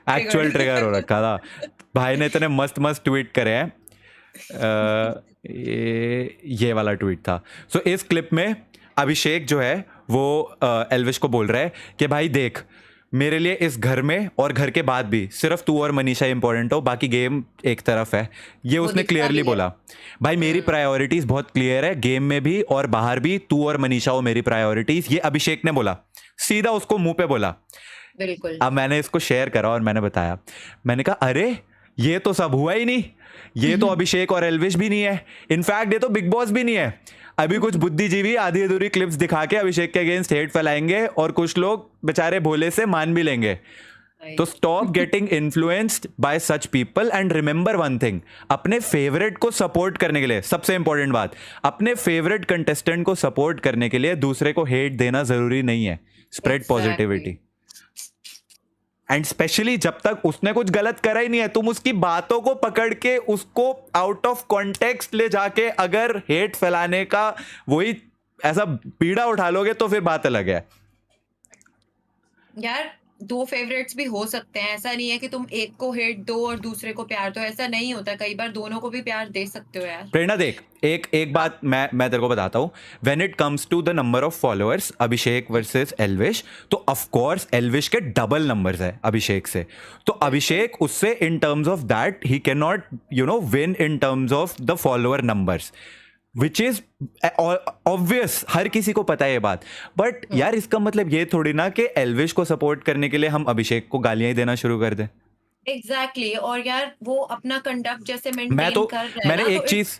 [SPEAKER 1] एक्चुअल ट्रिगर हो रखा था। भाई ने इतने मस्त मस्त ट्वीट करे हैं। ये वाला ट्वीट था। सो इस क्लिप में अभिषेक जो है वो एल्विश को बोल रहा है कि भाई देख, मेरे लिए इस घर में और घर के बाद भी सिर्फ तू और मनीषा इंपॉर्टेंट हो, बाकी गेम एक तरफ है। ये उसने
[SPEAKER 2] दिखता
[SPEAKER 1] क्लियरली
[SPEAKER 2] भी है।
[SPEAKER 1] बोला, भाई मेरी प्रायोरिटीज बहुत क्लियर है, गेम में भी और बाहर भी तू और मनीषा हो मेरी प्रायोरिटीज। ये अभिषेक ने बोला, सीधा उसको मुंह पे बोला।
[SPEAKER 2] बिल्कुल।
[SPEAKER 1] अब मैंने इसको शेयर करा और मैंने बताया, मैंने कहा अरे ये तो सब हुआ ही नहीं, ये तो अभिषेक और एल्विश भी नहीं है, इनफैक्ट ये तो बिग बॉस भी नहीं है। अभी कुछ बुद्धिजीवी आधी अधूरी क्लिप्स दिखा के अभिषेक के अगेंस्ट हेट फैलाएंगे और कुछ लोग बेचारे भोले से मान भी लेंगे। तो stop getting influenced by such people and remember one thing, अपने फेवरेट को सपोर्ट करने के लिए, सबसे इंपॉर्टेंट बात, अपने फेवरेट कंटेस्टेंट को सपोर्ट करने के लिए दूसरे को हेट देना जरूरी नहीं है। Spread positivity. एंड स्पेशली जब तक उसने कुछ गलत करा ही नहीं है, तुम उसकी बातों को पकड़ के उसको आउट ऑफ कॉन्टेक्स्ट ले जाके अगर हेट फैलाने का वही ऐसा पीड़ा उठा लोगे तो फिर बात अलग है।
[SPEAKER 2] यार दो फेवरेट्स भी हो सकते हैं, ऐसा नहीं है कि तुम एक को हेट दो और दूसरे को प्यार दो, ऐसा नहीं होता। कई बार दोनों को भी प्यार दे सकते हो यार।
[SPEAKER 1] प्रेरणा देख, एक बात मैं तेरे को बताता हूँ, when it comes to the number of followers Abhishek versus Elvish, तो ऑफ कोर्स एल्विश के डबल नंबर्स है अभिषेक से। तो अभिषेक उससे in terms of that he can not win in terms of the follower numbers, which is obvious, हर किसी को पता है ये बात। बट यार इसका मतलब ये थोड़ी ना कि एल्विश को सपोर्ट करने के लिए हम अभिषेक को गालियां ही देना शुरू कर दें।
[SPEAKER 2] एग्जैक्टली और यार वो अपना कंडक्ट जैसे मेंटेन कर रहा है
[SPEAKER 1] मैंने
[SPEAKER 2] ना,
[SPEAKER 1] एक
[SPEAKER 2] तो
[SPEAKER 1] चीज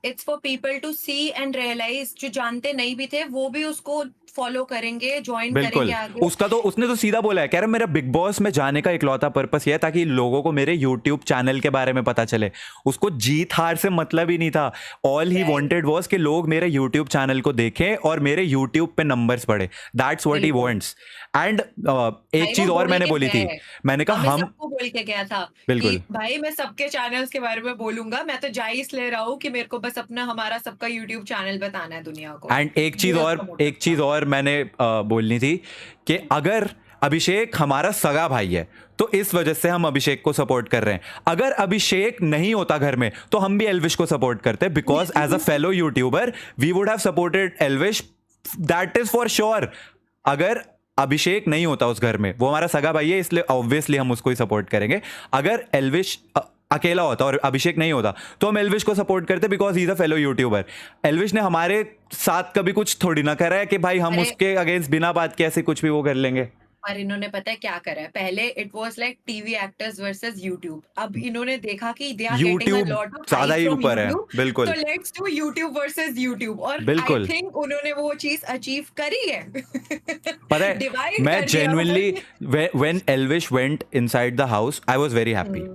[SPEAKER 2] it's for people to see and realise, जो जानते नहीं भी थे वो भी उसको फॉलो करेंगे, ज्वाइन
[SPEAKER 1] बिल्कुल
[SPEAKER 2] करेंगे आगे।
[SPEAKER 1] उसका तो उसने तो सीधा बोला है, कह रहा मेरा बिग बॉस में जाने का इकलौता पर्पस ये है ताकि लोगों को मेरे यूट्यूब चैनल के बारे में पता चले। उसको जीत हार से मतलब ही नहीं था। ऑल ही वांटेड वाज कि लोग मेरे यूट्यूब चैनल को देखें और मेरे यूट्यूब पे नंबर्स बढ़े। दैट्स व्हाट ही
[SPEAKER 2] बिल्कुल।
[SPEAKER 1] वांट्स। एंड
[SPEAKER 2] भाई
[SPEAKER 1] एक चीज
[SPEAKER 2] वो
[SPEAKER 1] और
[SPEAKER 2] बोल
[SPEAKER 1] मैंने
[SPEAKER 2] के
[SPEAKER 1] बोली
[SPEAKER 2] गया
[SPEAKER 1] थी,
[SPEAKER 2] है,
[SPEAKER 1] मैंने कहा
[SPEAKER 2] हमें
[SPEAKER 1] हम
[SPEAKER 2] सबको बोल के गया था
[SPEAKER 1] बिल्कुल।
[SPEAKER 2] कि भाई मैं सबके चैनल्स के बारे में बोलूंगा, मैं तो जा ही इसलिए रहा हूँ कि मेरे को बस अपना हमारा सबका यूट्यूब चैनल बताना है दुनिया को।
[SPEAKER 1] एंड एक
[SPEAKER 2] यूएस
[SPEAKER 1] चीज और मैंने बोलनी थी कि अगर अभिषेक हमारा सगा भाई है तो इस वजह से हम अभिषेक को सपोर्ट कर रहे हैं। अगर अभिषेक नहीं होता घर में तो हम भी एल्विश को सपोर्ट करते, because as a fellow YouTuber we would have supported Elvish, that is for sure. अगर अभिषेक नहीं होता उस घर में, वो हमारा सगा भाई है इसलिए ऑब्वियसली हम उसको ही सपोर्ट करेंगे। अगर एल्विश अकेला होता और अभिषेक नहीं होता तो हम एल्विश को सपोर्ट करते, because he is a fellow YouTuber. Elvish ने हमारे साथ कभी कुछ थोड़ी ना करा है कि भाई हम
[SPEAKER 2] अरे-
[SPEAKER 1] उसके अगेंस्ट बिना बात के ऐसे कुछ भी वो कर लेंगे।
[SPEAKER 2] और इन्होंने पता है क्या करा है, पहले it was like TV actors versus YouTube, अब इन्होंने देखा कि they are getting a
[SPEAKER 1] YouTube
[SPEAKER 2] lot of
[SPEAKER 1] ज्यादा ही ऊपर है, बिल्कुल।
[SPEAKER 2] तो let's do YouTube versus YouTube, और
[SPEAKER 1] बिल्कुल।
[SPEAKER 2] आई थिंक उन्होंने वो चीज अचीव करी है।
[SPEAKER 1] पर है
[SPEAKER 2] Divide
[SPEAKER 1] मैं
[SPEAKER 2] कर दिया
[SPEAKER 1] जेन्युइनली
[SPEAKER 2] उन्होंने।
[SPEAKER 1] When Elvish went inside the house I was very happy.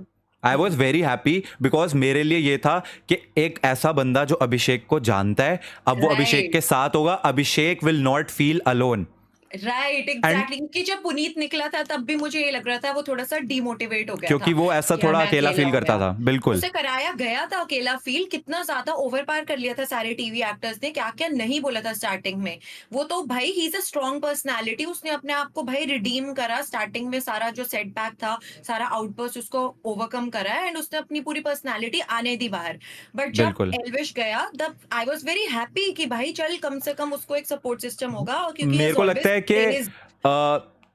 [SPEAKER 1] I was very happy because मेरे लिए ये था कि एक ऐसा बंदा जो अभिषेक को जानता है, अब वो अभिषेक
[SPEAKER 2] Right.
[SPEAKER 1] के साथ होगा, Abhishek will not feel alone.
[SPEAKER 2] Right exactly, क्योंकि जब पुनीत निकला था तब भी मुझे ये लग रहा था वो थोड़ा सा डिमोटिवेट हो गया
[SPEAKER 1] क्योंकि
[SPEAKER 2] था
[SPEAKER 1] वो ऐसा
[SPEAKER 2] कि
[SPEAKER 1] थोड़ा
[SPEAKER 2] मैं
[SPEAKER 1] अकेला फील
[SPEAKER 2] हो
[SPEAKER 1] करता
[SPEAKER 2] गया।
[SPEAKER 1] था, बिल्कुल।
[SPEAKER 2] उसे कराया गया था अकेला फील, कितना ज्यादा ओवर पार कर लिया था सारे टीवी एक्टर्स ने, क्या क्या नहीं बोला था स्टार्टिंग में। वो तो भाई he is a strong personality, उसने अपने आप को भाई रिडीम करा स्टार्टिंग में, सारा जो सेटबैक था, सारा आउटबर्स्ट उसको ओवरकम करा एंड उसने अपनी पूरी पर्सनालिटी आने दी बाहर। बट जब
[SPEAKER 1] बिल्कुल।
[SPEAKER 2] एल्विश गया तब आई वाज वेरी हैप्पी कि भाई चल कम से कम उसको एक सपोर्ट सिस्टम होगा, और क्योंकि
[SPEAKER 1] मेरे को लगता है कि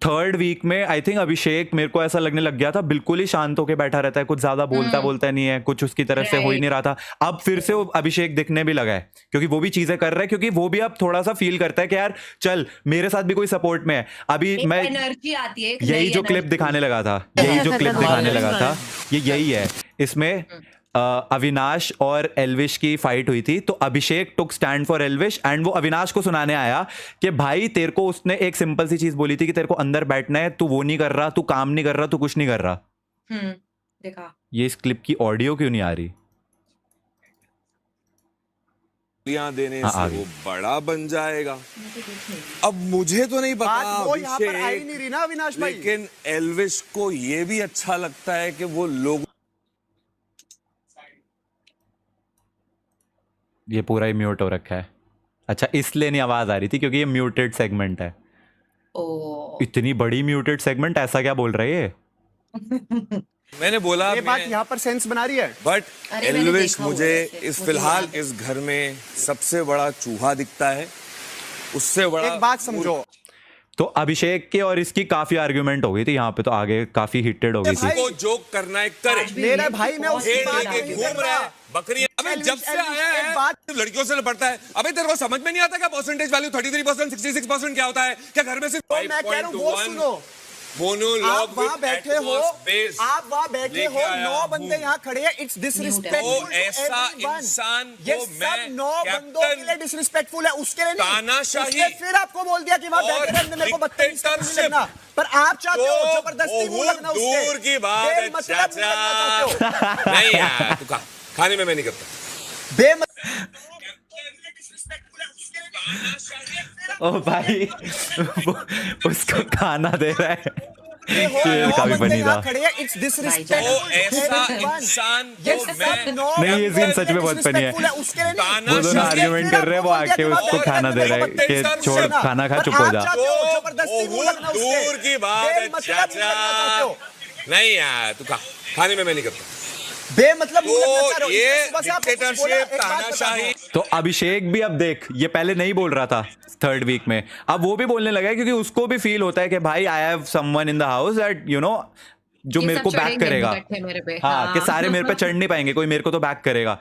[SPEAKER 1] थर्ड वीक में आई थिंक अभिषेक, मेरे को ऐसा लगने लग गया था, बिल्कुल ही शांत होके बैठा रहता है, कुछ ज्यादा बोलता नहीं है, कुछ उसकी तरफ से हो ही नहीं रहा था। अब फिर से वो अभिषेक दिखने भी लगा है क्योंकि वो भी चीजें कर रहा है, क्योंकि वो भी अब थोड़ा सा फील करता है कि यार चल मेरे साथ भी कोई सपोर्ट में है। अभी मैं
[SPEAKER 2] एनर्जी आती है, एक
[SPEAKER 1] यही
[SPEAKER 2] नई
[SPEAKER 1] जो क्लिप
[SPEAKER 2] energy।
[SPEAKER 1] दिखाने लगा था, यही जो क्लिप दिखाने लगा था, ये यही है। इसमें अविनाश और एल्विश की फाइट हुई थी, तो अभिषेक टुक स्टैंड फॉर एल्विश एंड वो अविनाश को सुनाने आया कि भाई तेरे को उसने एक सिंपल सी चीज बोली थी कि तेरे को अंदर बैठना है, तू वो नहीं कर रहा, तू काम नहीं कर रहा, तू कुछ नहीं कर रहा।
[SPEAKER 2] देखा
[SPEAKER 1] ये इस क्लिप की ऑडियो क्यों नहीं आ रही?
[SPEAKER 5] देने
[SPEAKER 1] हाँ,
[SPEAKER 5] से
[SPEAKER 1] आ गई।
[SPEAKER 5] वो बड़ा बन जाएगा। अब मुझे तो नहीं पता
[SPEAKER 7] बात वो यहाँ पर
[SPEAKER 5] अभिषेक,
[SPEAKER 7] आ ही नहीं रही ना अविनाश भाई।
[SPEAKER 5] लेकिन एल्विश को ये भी अच्छा लगता है कि वो लोग
[SPEAKER 1] ये पूरा ही म्यूट हो रखा है। अच्छा, इसलिए नहीं आवाज आ रही थी क्योंकि ये म्यूटेड सेगमेंट है।
[SPEAKER 2] ओ
[SPEAKER 1] इतनी बड़ी म्यूटेड सेगमेंट, ऐसा क्या बोल रही है?
[SPEAKER 5] मैंने बोला
[SPEAKER 7] ये बात यहाँ पर सेंस बना रही है।
[SPEAKER 5] बट
[SPEAKER 2] अरे मैंने
[SPEAKER 5] एल्विश
[SPEAKER 2] देखा हुआ
[SPEAKER 5] मुझे
[SPEAKER 2] है इसे,
[SPEAKER 5] इस
[SPEAKER 2] मुझे
[SPEAKER 5] फिलहाल
[SPEAKER 2] याद है।
[SPEAKER 5] इस घर में सबसे बड़ा चूहा दिखता है, उससे बड़ा
[SPEAKER 7] एक बात समझो,
[SPEAKER 1] तो अभिषेक के और इसकी काफी आर्ग्यूमेंट हो गई थी यहाँ पे, तो आगे काफी हिटेड हो गई थी।
[SPEAKER 5] को जोक करना है करे।
[SPEAKER 2] आज भी
[SPEAKER 7] मेरा
[SPEAKER 2] ये
[SPEAKER 7] भाई मैं
[SPEAKER 2] बहुत
[SPEAKER 7] उसकी
[SPEAKER 5] खेल
[SPEAKER 7] बात
[SPEAKER 5] लेके
[SPEAKER 7] नहीं
[SPEAKER 5] घूम
[SPEAKER 7] कर
[SPEAKER 5] रहा है,
[SPEAKER 7] रहा।
[SPEAKER 5] बकरी अबे
[SPEAKER 7] एल्विश,
[SPEAKER 5] जब से
[SPEAKER 7] एल्विश,
[SPEAKER 5] आया
[SPEAKER 7] एक
[SPEAKER 5] है
[SPEAKER 7] बात-
[SPEAKER 5] लड़कियों से लपटता है। अबे तेरे को समझ में नहीं आता क्या परसेंटेज वैल्यू 33% 66% क्या होता है? क्या घर में सिर्फ
[SPEAKER 7] तो मैं कह रहा हूँ वो सुनो,
[SPEAKER 5] मोनोलॉग
[SPEAKER 7] आप वहाँ बैठे हो, आप वहाँ बैठे
[SPEAKER 5] लेके
[SPEAKER 7] हो,
[SPEAKER 5] आया
[SPEAKER 7] 9
[SPEAKER 5] हूँ।
[SPEAKER 7] बंदे यहाँ खड़े हैं, इट्स
[SPEAKER 5] वो
[SPEAKER 7] डिसरिस्पेक्टफुल
[SPEAKER 5] ऐसा इंसान
[SPEAKER 7] ये
[SPEAKER 5] को
[SPEAKER 7] सब
[SPEAKER 5] मैं
[SPEAKER 7] 9 बंदों के लिए डिसरिस्पेक्टफुल है, उसके लिए नहीं।
[SPEAKER 5] तानाशाही
[SPEAKER 7] उसने फिर आपको बोल दिया कि वहाँ
[SPEAKER 5] और
[SPEAKER 7] बैठे रहने मेरे को बदतमीज नहीं
[SPEAKER 5] dictatorship
[SPEAKER 7] लगना, पर आप चाहते हो
[SPEAKER 5] तो
[SPEAKER 7] जबरदस्ती मुंह लगना उसके।
[SPEAKER 5] दूर की बात है
[SPEAKER 7] बेमतलब मुंह लगना चाहते
[SPEAKER 5] चाचा। नहीं यार, तू खा, खाने में मैं नहीं करता।
[SPEAKER 7] हो। बेमतलब
[SPEAKER 1] ओ भाई वो उसको खाना दे रहा है। ये काफी फनी था।
[SPEAKER 7] खड़े हैं, इट्स
[SPEAKER 5] वो
[SPEAKER 7] डिसरिस्पेक्टफुल
[SPEAKER 5] ऐसा इंसान को मैं
[SPEAKER 1] नहीं, ये सीन सच में बहुत funny है।
[SPEAKER 7] उसके लिए नहीं।
[SPEAKER 1] वो दोनों आर्ग्यूमेंट कर रहे हैं, वो आके उसको खाना दे रहा है कि छोड़ खाना खा, चुप हो जा।
[SPEAKER 5] बहुत दूर की बात है चाचा। नहीं यार, तू खा, खाने में मैं नहीं करता।
[SPEAKER 7] बेमतलब मुंह लगना चाह रहे
[SPEAKER 5] तो
[SPEAKER 7] हो।
[SPEAKER 5] ये
[SPEAKER 7] बस आप कुछ बोला,
[SPEAKER 5] डिक्टेटरशिप,
[SPEAKER 7] एक बात
[SPEAKER 5] तानाशाही,
[SPEAKER 7] बताओ।
[SPEAKER 1] तो अभिषेक भी अब देख, ये पहले नहीं बोल रहा था थर्ड वीक में, अब वो भी बोलने लगा है क्योंकि उसको भी फील होता है कि भाई I have someone in the house that you know जो
[SPEAKER 2] ये
[SPEAKER 1] मेरे
[SPEAKER 2] सब
[SPEAKER 1] को बैक
[SPEAKER 2] चढ़ेंगे
[SPEAKER 1] करेगा।
[SPEAKER 2] इकट्ठे मेरे पे।
[SPEAKER 1] हाँ, कि सारे मेरे पे चढ़ नहीं पाएंगे, कोई मेरे को तो बैक करेगा।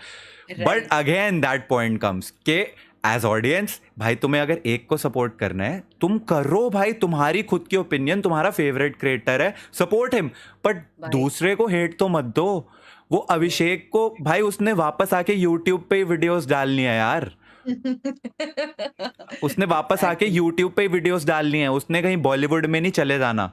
[SPEAKER 1] But again that point comes के एज ऑडियंस, भाई तुम्हें अगर एक को सपोर्ट करना है तुम करो भाई, तुम्हारी खुद की ओपिनियन, तुम्हारा फेवरेट क्रिएटर है, सपोर्ट हिम, बट दूसरे को हेट तो मत दो। वो अभिषेक को भाई उसने वापस आके यूट्यूब पे वीडियोस डालनी है यार, उसने वापस आके यूट्यूब पे वीडियोस डालनी है, उसने कहीं बॉलीवुड में नहीं चले जाना।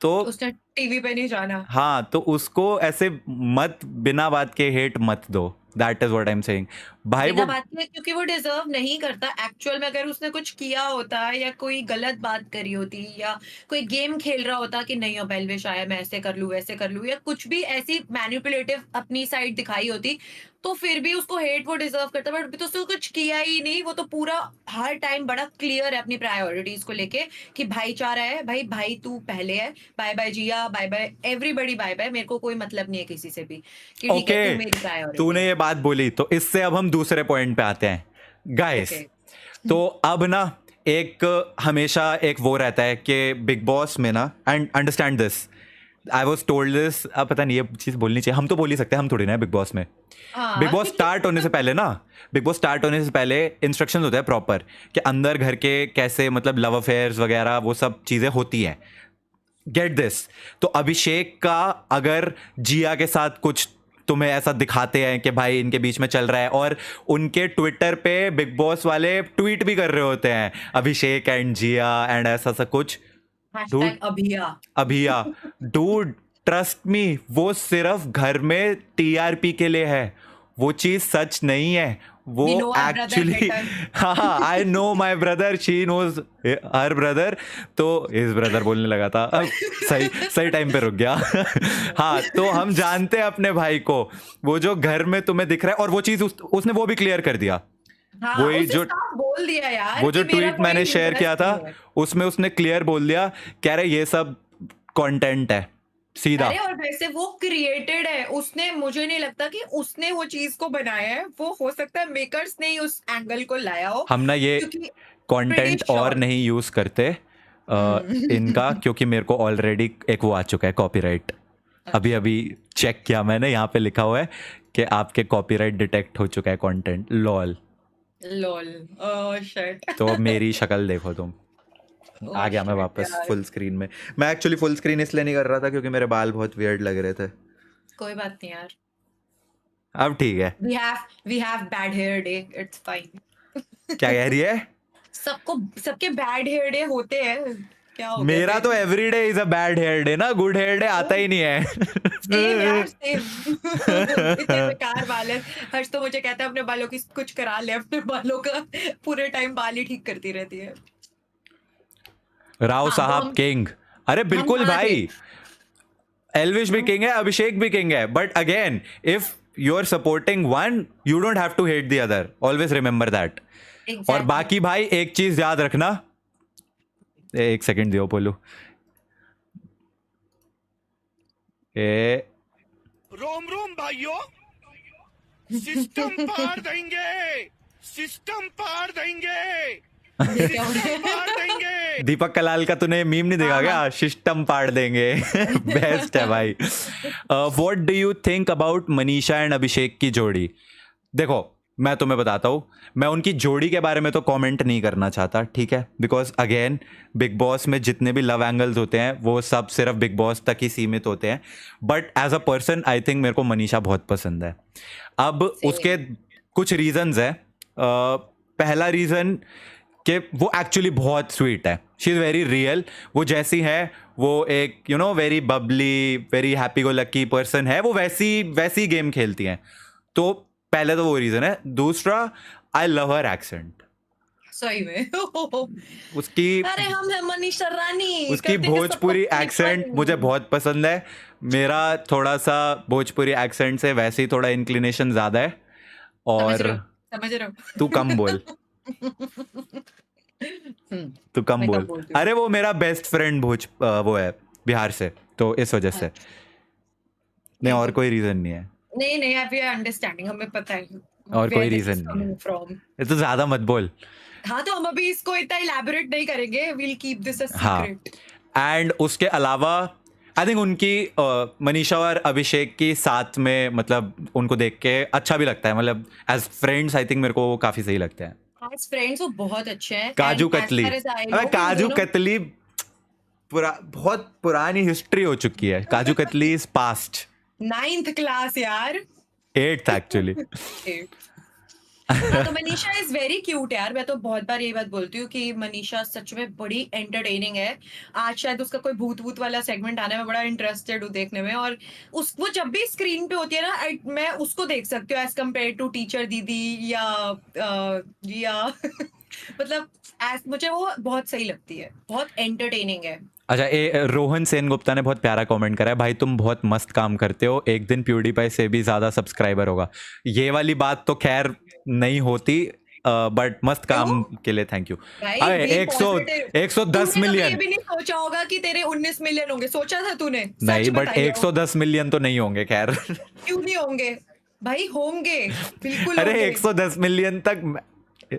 [SPEAKER 1] तो
[SPEAKER 2] उसने टीवी पे नहीं जाना।
[SPEAKER 1] हाँ, तो उसको ऐसे मत बिना बात के हेट मत दो। That is what I am saying भाई।
[SPEAKER 2] बिना
[SPEAKER 1] वो
[SPEAKER 2] बात के, क्योंकि वो डिजर्व नहीं करता एक्चुअल में। अगर उसने कुछ किया होता या कोई गलत बात करी होती या कोई गेम खेल रहा होता कि नहीं अब एल्विश आया मैं ऐसे कर लूं वैसे कर लूं, या कुछ भी ऐसी मैनिपुलेटिव अपनी साइड दिखाई होती, तो फिर भी उसको हेट वो डिजर्व करता। बट अभी तो उसने कुछ किया ही नहीं। वो तो पूरा हर टाइम बड़ा क्लियर है अपनी प्रायोरिटीज को लेके कि भाईचारा है भाई, भाई तू पहले है, bye bye Jiya, bye bye everybody, bye bye, मेरे को कोई मतलब नहीं है किसी से भी, कि ठीक है तू मेरी प्रायोरिटी।
[SPEAKER 1] तूने ये बात बोली तो इससे अब हम दूसरे पॉइंट पे आते हैं गाइस।
[SPEAKER 2] Okay.
[SPEAKER 1] तो अब ना एक हमेशा एक वो रहता है कि बिग बॉस में ना, and understand this, I was told this, अब पता नहीं ये चीज बोलनी चाहिए, हम तो बोल ही सकते हैं, हम थोड़ी ना बिग बॉस में।
[SPEAKER 2] हाँ,
[SPEAKER 1] बिग बॉस स्टार्ट होने से पहले ना, बिग बॉस स्टार्ट होने से पहले इंस्ट्रक्शंस होते हैं प्रॉपर कि अंदर घर के कैसे मतलब लव अफेयर्स वगैरह वो सब चीजें होती हैं। गेट दिस, तो अभिषेक का अगर जिया के साथ कुछ तुम्हें ऐसा दिखाते हैं कि भाई इनके बीच में चल रहा है, और उनके ट्विटर पे बिग बॉस वाले ट्वीट भी कर रहे होते हैं अभिषेक एंड जिया एंड ऐसा सा कुछ,
[SPEAKER 2] hashtag अभिया।
[SPEAKER 1] अभिया डूड ट्रस्ट मी, वो सिर्फ घर में टीआरपी के लिए है, वो चीज सच नहीं है। वो
[SPEAKER 2] We know our brother
[SPEAKER 1] actually
[SPEAKER 2] better.
[SPEAKER 1] हाँ, I know my brother, she knows her brother, तो इस ब्रदर बोलने लगा था, अब सही सही टाइम पे रुक गया। हाँ, तो हम जानते हैं अपने भाई को, वो जो घर में तुम्हें दिख रहा है, और वो चीज उसने वो भी क्लियर कर दिया।
[SPEAKER 2] हाँ,
[SPEAKER 1] वही
[SPEAKER 2] उसे
[SPEAKER 1] जो
[SPEAKER 2] साफ बोल दिया यार,
[SPEAKER 1] वो जो
[SPEAKER 2] कि मेरा
[SPEAKER 1] ट्वीट
[SPEAKER 2] कोई
[SPEAKER 1] मैंने शेयर किया
[SPEAKER 2] interest
[SPEAKER 1] था
[SPEAKER 2] नहीं है।
[SPEAKER 1] उसमें उसने क्लियर बोल दिया, कह रहे ये सब कंटेंट है सीधा।
[SPEAKER 2] अरे और वैसे वो क्रिएटेड है उसने, मुझे नहीं लगता कि उसने वो चीज को बनाया है। वो हो सकता है मेकर्स ने ही उस एंगल को लाया हो।
[SPEAKER 1] हम ना ये
[SPEAKER 2] क्योंकि
[SPEAKER 1] कंटेंट
[SPEAKER 2] pretty
[SPEAKER 1] और
[SPEAKER 2] sure.
[SPEAKER 1] नहीं यूज करते इनका, क्योंकि मेरे को ऑलरेडी एक वो आ चुका है कॉपीराइट। अभी अभी चेक किया मैंने, यहाँ पे लिखा हुआ है कि आपके कॉपीराइट डिटेक्ट हो चुका है content, lol.
[SPEAKER 2] Lol, oh shit.
[SPEAKER 1] तो अब मेरी शक्ल देखो तुम। आ गया मैं वापस फुल स्क्रीन में। मैं एक्चुअली फुल स्क्रीन इसलिए नहीं कर रहा था क्योंकि मेरे बाल बहुत वियर्ड लग रहे थे।
[SPEAKER 2] कोई बात नहीं यार,
[SPEAKER 1] अब ठीक है।
[SPEAKER 2] We have bad hair day, it's fine.
[SPEAKER 1] क्या कह रही है?
[SPEAKER 2] सबके बैड हेयर डे होते हैं, क्या हो गया
[SPEAKER 1] मेरा
[SPEAKER 2] फिर?
[SPEAKER 1] तो every day is a bad hair day ना, गुड हेयर डे आता ही नहीं है।
[SPEAKER 2] सेम यार, सेम। इतने बेकार बाल है। हर्ष तो मुझे कहता है अपने बालों की कुछ करा ले, अपने बालों का पूरे टाइम बाल ही ठीक करती रहती है।
[SPEAKER 1] राव
[SPEAKER 2] हाँ, तो
[SPEAKER 1] साहब
[SPEAKER 2] हम-
[SPEAKER 1] किंग, अरे बिल्कुल
[SPEAKER 2] कहाँ
[SPEAKER 1] भाई, एल्विश भी किंग है, अभिषेक भी किंग है, but again if you are supporting one you don't have to hate the other, always remember that. और
[SPEAKER 2] Exactly.
[SPEAKER 1] बाकी भाई एक चीज याद रखना, एक सेकंड दियो बोलू, ए
[SPEAKER 8] रोम रोम भाइयों, सिस्टम पार देंगे, सिस्टम पार देंगे,
[SPEAKER 2] क्या हो रहा है?
[SPEAKER 8] पार देंगे।
[SPEAKER 1] दीपक कलाल का तूने मीम नहीं देखा क्या, सिस्टम पाड़ देंगे? बेस्ट है भाई। What do you think about Manisha and Abhishek की जोड़ी? देखो मैं तुम्हें बताता हूँ, मैं उनकी जोड़ी के बारे में तो कमेंट नहीं करना चाहता, ठीक है, बिकॉज अगेन बिग बॉस में जितने भी लव एंगल्स होते हैं वो सब सिर्फ बिग बॉस तक ही सीमित होते हैं। But as a person I think मेरे को मनीषा बहुत पसंद है। अब उसके कुछ रीजंस हैं। पहला रीजन कि वो एक्चुअली बहुत स्वीट है, शी इज़ वेरी रियल, वो जैसी है वो एक you know very Babli very happy go lucky person है, वो वैसी गेम खेलती हैं। तो पहले तो वो रीज़न है। दूसरा, आई लव हर एक्सेंट,
[SPEAKER 2] सही में।
[SPEAKER 1] उसकी
[SPEAKER 2] अरे हम है मनीषा रानी,
[SPEAKER 1] उसकी
[SPEAKER 2] करते हैं
[SPEAKER 1] भोजपुरी
[SPEAKER 2] सबको
[SPEAKER 1] एक्सेंट
[SPEAKER 2] fun।
[SPEAKER 1] मुझे बहुत पसंद है। मेरा थोड़ा सा भोजपुरी एक्सेंट से वैसे ही थोड़ा इंक्लिनेशन ज़्यादा है। और
[SPEAKER 2] समझ रहे हो?
[SPEAKER 1] तू कम बोल, तू कम
[SPEAKER 2] मैं कम
[SPEAKER 1] बोल।
[SPEAKER 2] बोलती हूँ।
[SPEAKER 1] अरे वो मेरा बेस्ट फ्रेंड वो है बिहार से, तो इस वजह से नहीं, और कोई रीजन नहीं है,
[SPEAKER 2] नहीं नहीं, वी आर अंडरस्टैंडिंग, हमें पता है
[SPEAKER 1] और कोई
[SPEAKER 2] where this
[SPEAKER 1] reason
[SPEAKER 2] is
[SPEAKER 1] नहीं है।
[SPEAKER 2] coming from।
[SPEAKER 1] ये तो ज्यादा मत बोल।
[SPEAKER 2] हाँ, तो हम अभी इसको इतना इलैबोरेट नहीं करेंगे, we'll keep this a
[SPEAKER 1] हाँ,
[SPEAKER 2] secret।
[SPEAKER 1] एंड उसके अलावा आई थिंक उनकी मनीषा और अभिषेक की साथ में मतलब उनको देख के अच्छा भी लगता है, मतलब एज फ्रेंड्स आई थिंक मेरे को वो काफी सही लगते हैं।
[SPEAKER 2] As friends वो बहुत अच्छे हैं।
[SPEAKER 1] काजू
[SPEAKER 2] And as
[SPEAKER 1] katli,
[SPEAKER 2] far as I
[SPEAKER 1] अबे
[SPEAKER 2] know,
[SPEAKER 1] काजू
[SPEAKER 2] दोनों-
[SPEAKER 1] कतली बहुत पुरानी हिस्ट्री हो चुकी है, kaju katli is past.
[SPEAKER 2] 9th class यार।
[SPEAKER 1] 8th actually.
[SPEAKER 2] हाँ, तो मनीषा इज वेरी क्यूट यार। मैं तो बहुत बार यही बात बोलती हूँ कि मनीषा सच में बड़ी एंटरटेनिंग है। आज शायद उसका कोई भूत भूत वाला सेगमेंट आने में बड़ा इंटरेस्टेड हूँ देखने में। और उस वो जब भी स्क्रीन पे होती है ना, मैं उसको देख सकती हूँ एज कम्पेयर टू टीचर दीदी या जिया मतलब मुझे वो बहुत सही लगती है, बहुत एंटरटेनिंग है।
[SPEAKER 1] अच्छा, रोहन सेन गुप्ता ने बहुत प्यारा कमेंट करा है, भाई तुम बहुत मस्त काम करते हो, एक दिन प्यूडीपाई से भी ज्यादा सब्सक्राइबर होगा। ये वाली बात तो खैर नहीं होती, बट मस्त काम के लिए थैंक यू।
[SPEAKER 2] भाई
[SPEAKER 1] अरे
[SPEAKER 2] be
[SPEAKER 1] 110
[SPEAKER 2] positive। तूने कभी
[SPEAKER 1] मिलियन
[SPEAKER 2] ये भी नहीं सोचा होगा कि तेरे 19 मिलियन होंगे, सोचा था तूने?
[SPEAKER 1] नहीं,
[SPEAKER 2] सच
[SPEAKER 1] बट
[SPEAKER 2] बताइए।
[SPEAKER 1] 110 मिलियन तो नहीं होंगे खैर।
[SPEAKER 2] क्यों नहीं होंगे भाई? होंगे, बिल्कुल
[SPEAKER 1] अरे
[SPEAKER 2] होंगे।
[SPEAKER 1] 110 मिलियन तक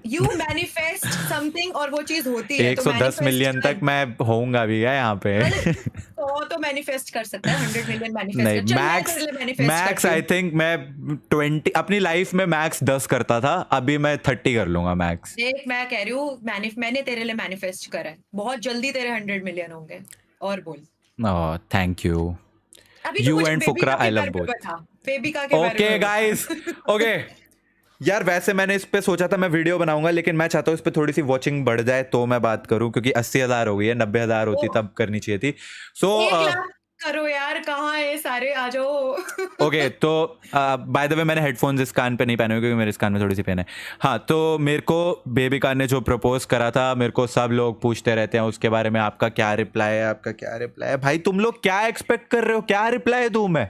[SPEAKER 2] यू मैनिफेस्ट समथिंग और वो चीज होती है।
[SPEAKER 1] 110 मिलियन तक मैं होऊंगा भी है यहाँ पे।
[SPEAKER 2] 100 तो मैनिफेस्ट कर सकता है, 100 मिलियन मैनिफेस्ट
[SPEAKER 1] नहीं,
[SPEAKER 2] कर। चल, मैं
[SPEAKER 1] मैक्स
[SPEAKER 2] तेरे लिए manifest
[SPEAKER 1] मैक्स
[SPEAKER 2] करती हूँ।
[SPEAKER 1] आई थिंक मैं 20 अपनी लाइफ में मैक्स 10 करता था, अभी मैं 30 कर लूंगा मैक्स।
[SPEAKER 2] देख, मैं कह रही हूँ मैंने तेरे लिए मैनिफेस्ट करा है, बहुत जल्दी तेरे 100 मिलियन होंगे। और बोल।
[SPEAKER 1] Thank you.
[SPEAKER 2] अभी तो
[SPEAKER 1] You
[SPEAKER 2] मुझे
[SPEAKER 1] and
[SPEAKER 2] बेबी
[SPEAKER 1] फुकरा,
[SPEAKER 2] का
[SPEAKER 1] I
[SPEAKER 2] के
[SPEAKER 1] love
[SPEAKER 2] बारे में
[SPEAKER 1] both.
[SPEAKER 2] बता, बेबी का के बारे
[SPEAKER 1] ओके
[SPEAKER 2] में बता।
[SPEAKER 1] गाइस, ओके यार, वैसे मैंने इस पे सोचा था मैं वीडियो बनाऊंगा, लेकिन मैं चाहता हूँ इस पे थोड़ी सी वॉचिंग बढ़ जाए तो मैं बात करूं, क्योंकि 80,000 हो गई है, 90,000 होती
[SPEAKER 2] ओह।
[SPEAKER 1] तब करनी चाहिए थी। सो
[SPEAKER 2] 1 लाख करो यार, कहाँ है सारे, आ जाओ।
[SPEAKER 1] ओके, तो बाय द वे मैंने हेडफोन्स इस कान पे नहीं पहने हुए क्योंकि मेरे इस कान में थोड़ी सी पेन है। हाँ, तो मेरे को बेबिका ने जो प्रपोज करा था, मेरे को सब लोग पूछते रहते हैं उसके बारे में, आपका क्या रिप्लाई है, आपका क्या रिप्लाई है। भाई तुम लोग क्या एक्सपेक्ट कर रहे हो, क्या रिप्लाई दूं मैं,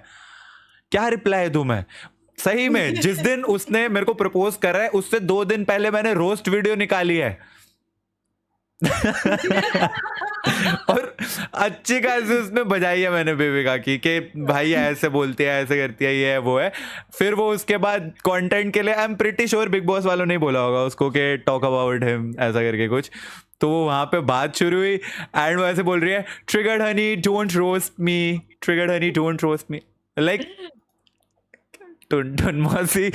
[SPEAKER 1] क्या रिप्लाई दूं मैं? सही में जिस दिन उसने मेरे को प्रपोज करा है उससे 2 दिन पहले मैंने रोस्ट वीडियो निकाली है। और अच्छी खासी उसमें बजाई है मैंने बेबिका की कि भाई ऐसे बोलती है, ऐसे करती है, ये है वो है। फिर वो उसके बाद कंटेंट के लिए I am pretty sure big boss वालों ने बोला होगा उसको कि टॉक अबाउट हिम ऐसा करके कुछ, तो वहां पे बात शुरू हुई एंड वो ऐसे बोल रही है, triggered Honey don't roast me, triggered Honey don't roast me, like टुन मौसी।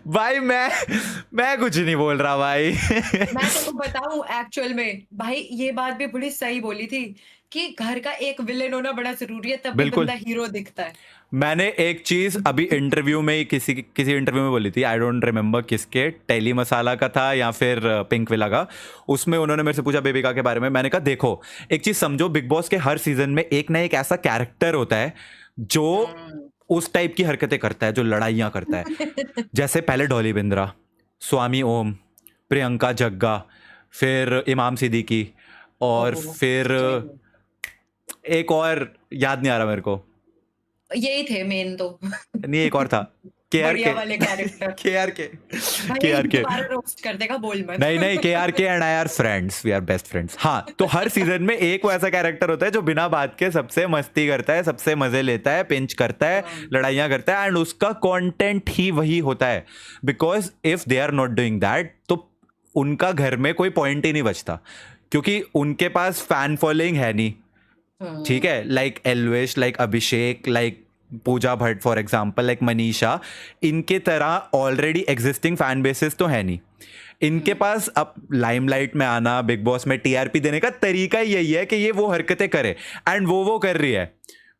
[SPEAKER 1] भाई मैं कुछ नहीं बोल रहा भाई।
[SPEAKER 2] मैं तेको बताऊं, एक्चुअल में भाई ये बात भी बड़ी सही बोली थी कि घर का एक विलेन होना बड़ा जरूरी है, तब भी
[SPEAKER 1] बिल्कुल।
[SPEAKER 2] बंदा हीरो दिखता है।
[SPEAKER 1] मैंने एक चीज अभी इंटरव्यू में किसी इंटरव्यू में बोली थी, आई डोंट रिमेम्बर किसके, टेली मसाला का था या फिर पिंक विला का। उसमें उन्होंने मेरे से पूछा बेबिका के बारे में, मैंने कहा देखो एक चीज समझो, बिग बॉस के हर सीजन में एक ना एक ऐसा कैरेक्टर होता है जो उस टाइप की हरकतें करता है, जो लड़ाइयाँ करता है। जैसे पहले डॉली बिंद्रा, स्वामी ओम, प्रियंका जग्गा, फिर इमाम सिद्दीकी, और
[SPEAKER 2] ओह,
[SPEAKER 1] फिर एक और याद नहीं आ रहा मेरे को,
[SPEAKER 2] यही थे मेन तो।
[SPEAKER 1] नहीं एक और था,
[SPEAKER 2] बढ़िया वाले कैरेक्टर। भाई दोबारा रोस्ट कर देगा, बोल मत।
[SPEAKER 1] नहीं KRK and I are friends, we are best friends. हाँ, तो हर सीजन में एक वो ऐसा कैरेक्टर होता है जो बिना बात के सबसे मस्ती करता है, सबसे मजे लेता है, पिंच करता है, लड़ाइयाँ करता है, एंड उसका कंटेंट ही वही होता है। Because if they are not doing that तो उनका घर में कोई पॉइंट ही नहीं बचता, क्योंकि उनके पास फैन फॉलोइंग है नहीं, ठीक है, like Elvish, like Abhishek, like Pooja Bhatt for example, like Manisha, इनके तरह ऑलरेडी एग्जिस्टिंग फैन बेसिस तो है नहीं। इनके पास अब लाइमलाइट में आना, बिग बॉस में टीआरपी देने का तरीका ही यही है कि ये वो हरकतें करे, एंड वो कर रही है।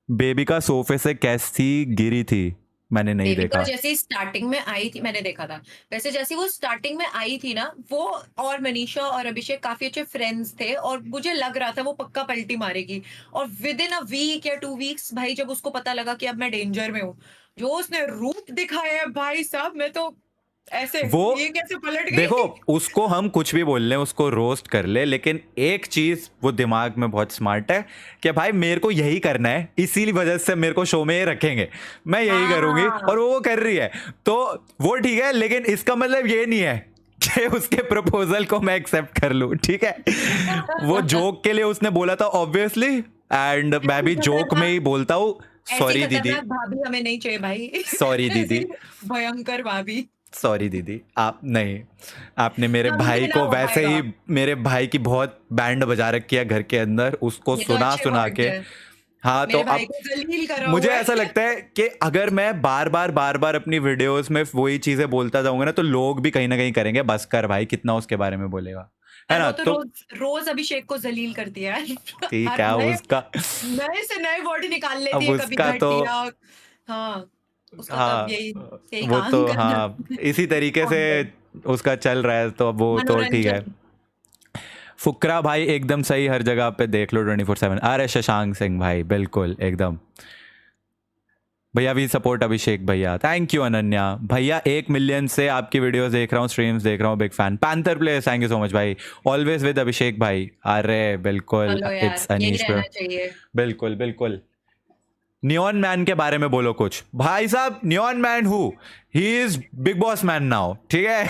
[SPEAKER 1] बेबिका सोफे से कैसी गिरी थी मैंने नहीं
[SPEAKER 2] बेबिका
[SPEAKER 1] देखा।
[SPEAKER 2] जैसे स्टार्टिंग में आई थी, मैंने देखा था, वैसे जैसे वो स्टार्टिंग में आई थी ना, वो और मनीषा और अभिषेक काफी अच्छे फ्रेंड्स थे और मुझे लग रहा था वो पक्का पलटी मारेगी। और विद इन अ वीक या 2 वीक्स भाई, जब उसको पता लगा कि अब मैं डेंजर में हूँ, जो उसने रूप दिखाया है भाई साहब, मैं तो ऐसे
[SPEAKER 1] वो
[SPEAKER 2] ये कैसे पलट गई।
[SPEAKER 1] देखो, उसको हम कुछ भी बोल लें, उसको रोस्ट कर ले, लेकिन एक चीज वो दिमाग में बहुत स्मार्ट है कि भाई मेरे को यही करना है, इसीलिए वजह से मेरे को शो में ये रखेंगे, मैं यही करूंगी, और वो कर रही है, तो वो ठीक है। लेकिन इसका मतलब ये नहीं है कि उसके प्रपोजल को मैं एक्सेप्ट कर लूं, ठीक है। वो जोक के लिए उसने बोला था ऑब्वियसली, एंड मैं भी जोक में ही बोलता हूँ, सॉरी दीदी,
[SPEAKER 2] भाभी हमें नहीं चाहिए भाई।
[SPEAKER 1] सॉरी दीदी,
[SPEAKER 2] भयंकर भाभी।
[SPEAKER 1] सॉरी दीदी, आप नहीं, आपने मेरे
[SPEAKER 2] हाँ,
[SPEAKER 1] भाई
[SPEAKER 2] मुझे
[SPEAKER 1] को
[SPEAKER 2] ना हो
[SPEAKER 1] वैसे ही,
[SPEAKER 2] पाएगा।
[SPEAKER 1] मेरे भाई की बहुत बैंड बजा रखी है घर के अंदर, उसको
[SPEAKER 2] ये तो
[SPEAKER 1] सुना
[SPEAKER 2] अच्छे
[SPEAKER 1] सुना
[SPEAKER 2] वर्ड
[SPEAKER 1] के।
[SPEAKER 2] है।
[SPEAKER 1] हाँ, तो
[SPEAKER 2] मेरे भाई
[SPEAKER 1] अब
[SPEAKER 2] को जलील करा
[SPEAKER 1] मुझे
[SPEAKER 2] हुआ है।
[SPEAKER 1] ऐसा लगता है कि अगर मैं बार बार अपनी वीडियोस में वही चीजें बोलता जाऊंगा ना, तो लोग भी कहीं ना कहीं करेंगे, बस कर भाई, कितना उसके बारे में बोलेगा, है ना।
[SPEAKER 2] वो तो
[SPEAKER 1] तो
[SPEAKER 2] रोज अभिषेक को जलील करती है।
[SPEAKER 1] ठीक
[SPEAKER 2] हर
[SPEAKER 1] है,
[SPEAKER 2] नए
[SPEAKER 1] उसका
[SPEAKER 2] नए से नए वर्ड निकाल
[SPEAKER 1] अब
[SPEAKER 2] लेती है, कभी
[SPEAKER 1] उसका तो
[SPEAKER 2] घटिया। हाँ, उसका
[SPEAKER 1] हाँ
[SPEAKER 2] तब यही
[SPEAKER 1] वो
[SPEAKER 2] काम
[SPEAKER 1] तो
[SPEAKER 2] करना
[SPEAKER 1] हाँ इसी तरीके से उसका चल रहा है तो वो तो ठीक है।
[SPEAKER 2] मनोरंजन।
[SPEAKER 1] फुकरा भाई एकदम सही, हर जगह पे देख लो 24/7। अरे शशांक सिंह भाई बिल्कुल एकदम। भैया वी सपोर्ट अभिषेक भैया, थैंक यू अनन्या भैया। 1 मिलियन से आपकी वीडियोस देख रहा हूँ, स्ट्रीम्स देख रहा हूँ, big fan. Panther players thank you so much भाई, ऑलवेज विद अभिषेक भाई। अरे बिल्कुल
[SPEAKER 2] चलो यार
[SPEAKER 1] इट्स
[SPEAKER 2] यही
[SPEAKER 1] अनीश ब्रो,
[SPEAKER 2] रहना चाहिए।
[SPEAKER 1] बिल्कुल बिल्कुल। नियॉन मैन के बारे में बोलो कुछ भाई साहब। Neon man who, he is big boss man now, ठीक है।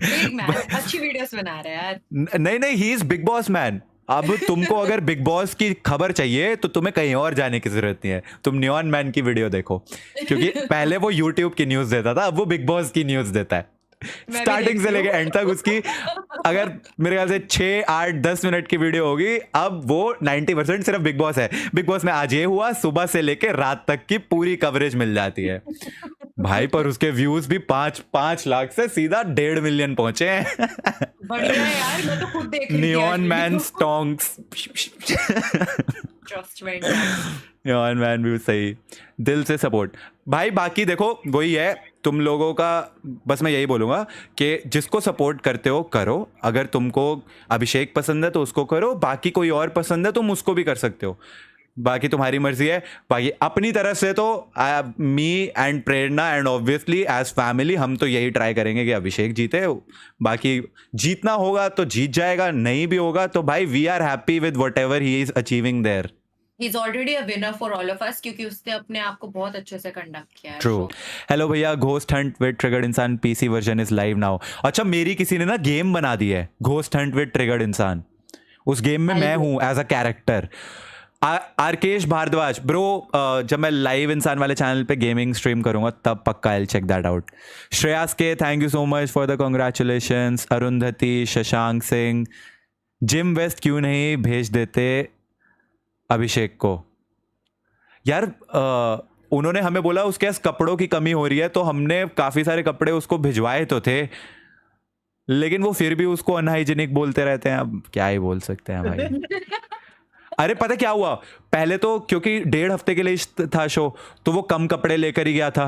[SPEAKER 2] बिग मैन अच्छी वीडियोस बना रहा है यार।
[SPEAKER 1] नहीं नहीं, he is big boss man. अब तुमको अगर बिग बॉस की खबर चाहिए तो तुम्हें कहीं और जाने की जरूरत नहीं है, तुम नियॉन मैन की वीडियो देखो, क्योंकि पहले वो यूट्यूब की न्यूज देता था, अब वो बिग बॉस की न्यूज देता है।
[SPEAKER 2] मैं भी
[SPEAKER 1] स्टार्टिंग से
[SPEAKER 2] देखती
[SPEAKER 1] लेके
[SPEAKER 2] हूँ।
[SPEAKER 1] एंड तक उसकी अगर मेरे ख्याल से 6, 8, 10 मिनट की वीडियो होगी, अब वो 90% सिर्फ बिग बॉस है। बिग बॉस में आज ये हुआ, सुबह से लेके रात तक की पूरी कवरेज मिल जाती है भाई। पर उसके व्यूज भी 5 लाख से सीधा 1.5 मिलियन पहुंचे हैं।
[SPEAKER 2] बढ़िया है यार, मैं तो खुद देख रही थी
[SPEAKER 1] नियॉन मैन स्टोंग्स।
[SPEAKER 2] ट्रस्ट में।
[SPEAKER 1] नियॉन मैन भी सही, दिल से सपोर्ट भाई। बाकी देखो वही है तुम लोगों का, बस मैं यही बोलूंगा कि जिसको सपोर्ट करते हो करो। अगर तुमको अभिषेक पसंद है तो उसको करो, बाकी कोई और पसंद है तुम उसको भी कर सकते हो, बाकी तुम्हारी मर्जी है। बाकी अपनी तरफ से तो me and Prerna and obviously as family हम तो यही ट्राई करेंगे कि अभिषेक जीते। बाकी जीतना होगा तो जीत जाएगा, नहीं भी होगा तो भाई we are happy with whatever he is achieving there.
[SPEAKER 2] He is already a winner for all of us, क्योंकि उसने अपने आप को बहुत अच्छे से कंडक्ट किया है।
[SPEAKER 1] ट्रू। हेलो भैया, घोस्ट हंट विद ट्रिगर्ड इंसान PC version is live now. अच्छा मेरी किसी ने ना गेम बना दी है, घोस्ट हंट विद ट्रिगर्ड इंसान। उस गेम में मैं हूं as a character. Arkesh Bhardwaj bro, जब मैं लाइव इंसान वाले चैनल पे गेमिंग स्ट्रीम करूंगा तब पक्का I check that out. Shreyas के thank you so much for the congratulations. Arundhati, Shashank Singh, Jim West क्यों नहीं भेज देते अभिषेक को यार। उन्होंने हमें बोला उसके पास कपड़ों की कमी हो रही है, तो हमने काफ़ी सारे कपड़े उसको भिजवाए तो थे, लेकिन वो फिर भी उसको अनहाइजीनिक बोलते रहते हैं। अब क्या ही बोल सकते हैं भाई। अरे पता क्या हुआ, पहले तो क्योंकि 1.5 हफ्ते के लिए था शो, तो वो कम कपड़े लेकर ही गया था।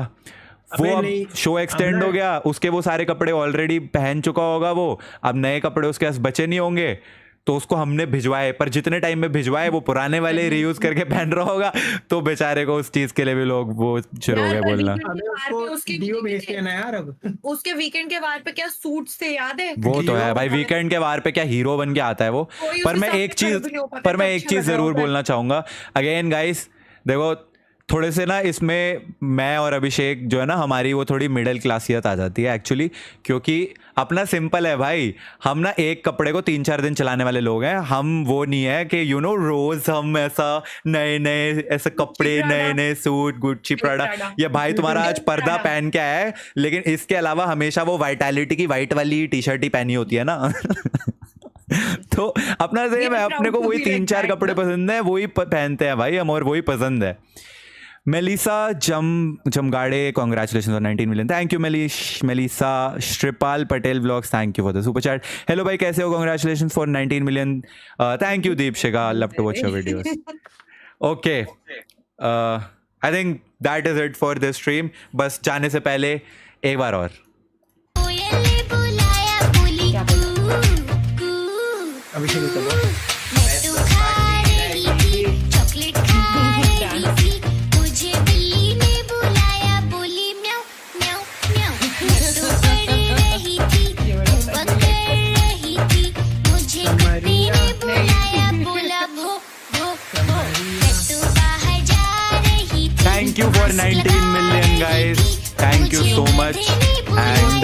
[SPEAKER 1] वो अब शो एक्सटेंड हो गया, उसके वो सारे कपड़े ऑलरेडी पहन चुका होगा वो, अब नए कपड़े उसके पास बचे नहीं होंगे, तो उसको हमने भिजवाए। पर जितने टाइम में भिजवाए वो पुराने वाले रीयूज करके पहन रहा होगा, तो बेचारे को उस चीज के लिए भी लोग वो शुरू हो गए बोलना।
[SPEAKER 6] डीओ भेजते हैं ना यार। अब
[SPEAKER 2] उसके वीकेंड के वार पे क्या सूट्स थे, याद है?
[SPEAKER 1] वो तो है भाई, वीकेंड के वार पे क्या हीरो बन के आता है वो। पर मैं एक चीज जरूर बोलना चाहूंगा अगेन गाइस, देखो थोड़े से ना इसमें मैं और अभिषेक जो है ना, हमारी वो थोड़ी मिडिल क्लासियत आ जाती है एक्चुअली, क्योंकि अपना सिंपल है भाई। हम ना एक कपड़े को 3-4 दिन चलाने वाले लोग हैं, हम वो नहीं है कि यू नो रोज हम ऐसा नए नए ऐसे कपड़े, नए नए सूट, गुच्ची, प्राडा। ये भाई तुम्हारा आज पर्दा पहन के आया है, लेकिन इसके अलावा हमेशा वो वाइटैलिटी की वाइट वाली टी शर्ट ही पहनी होती है ना। तो अपना से मैं अपने को वही 3-4 कपड़े पसंद है, वही पहनते हैं भाई हम, और वही पसंद है। Melissa Jamgade congratulation for 19 million, thank you Melissa. Shripal Patel blogs thank you for the super chat. Hello भाई कैसे हो, congratulation for 19 million, thank you Deep Shiga, love to watch your videos. Okay, I think that is it for this stream. बस जाने से पहले एक बार और
[SPEAKER 3] कोयल ने बुलाया, बोली कू
[SPEAKER 6] अभिषेक
[SPEAKER 3] मैं तो खा रही थी, चॉकलेट खा रही थी, मुझे बिल्ली ने बुलाया, बोली म्याऊ म्याऊ म्याऊ। मैं तो पढ़ रही थी, होमवर्क कर रही थी, मुझे कुत्ते ने बुलाया, बोला भो भो भो। मैं तो बाहर जा रही थी,
[SPEAKER 1] thank you for 19 million guys, thank you so much. And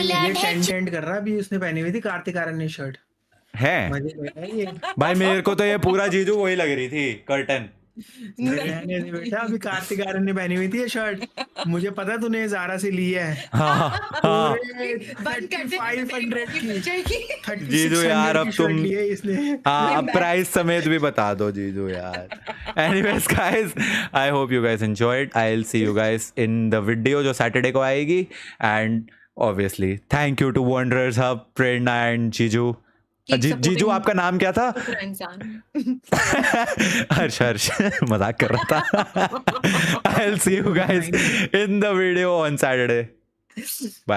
[SPEAKER 6] ये टेंट कर रहा, अभी उसने पहनी हुई थी कार्तिक आर्यन शर्ट
[SPEAKER 1] है भाई, मेरे को तो ये पूरा जीजू वही लग रही थी, कर्टन।
[SPEAKER 6] बेटा अभी कार्तिक आर्यन ने पहनी हुई थी ये शर्ट, मुझे पता तूने ज़ारा से ली है।
[SPEAKER 1] हाँ हाँ
[SPEAKER 6] 500 की
[SPEAKER 1] जीजू यार, अब तुम
[SPEAKER 6] इसने।
[SPEAKER 1] हाँ अब प्राइस समेत भी बता दो जीजू यार। Anyways guys, I hope you guys enjoyed, I will see you guys in the video जो सैटरडे को आएगी। And obviously thank you to Wanderers Hub, Prerna and जीजू। जीजू आपका नाम क्या था?
[SPEAKER 2] इंसान
[SPEAKER 1] हर्ष मजाक कर रहा था. I'll see you guys in the video on Saturday. Bye.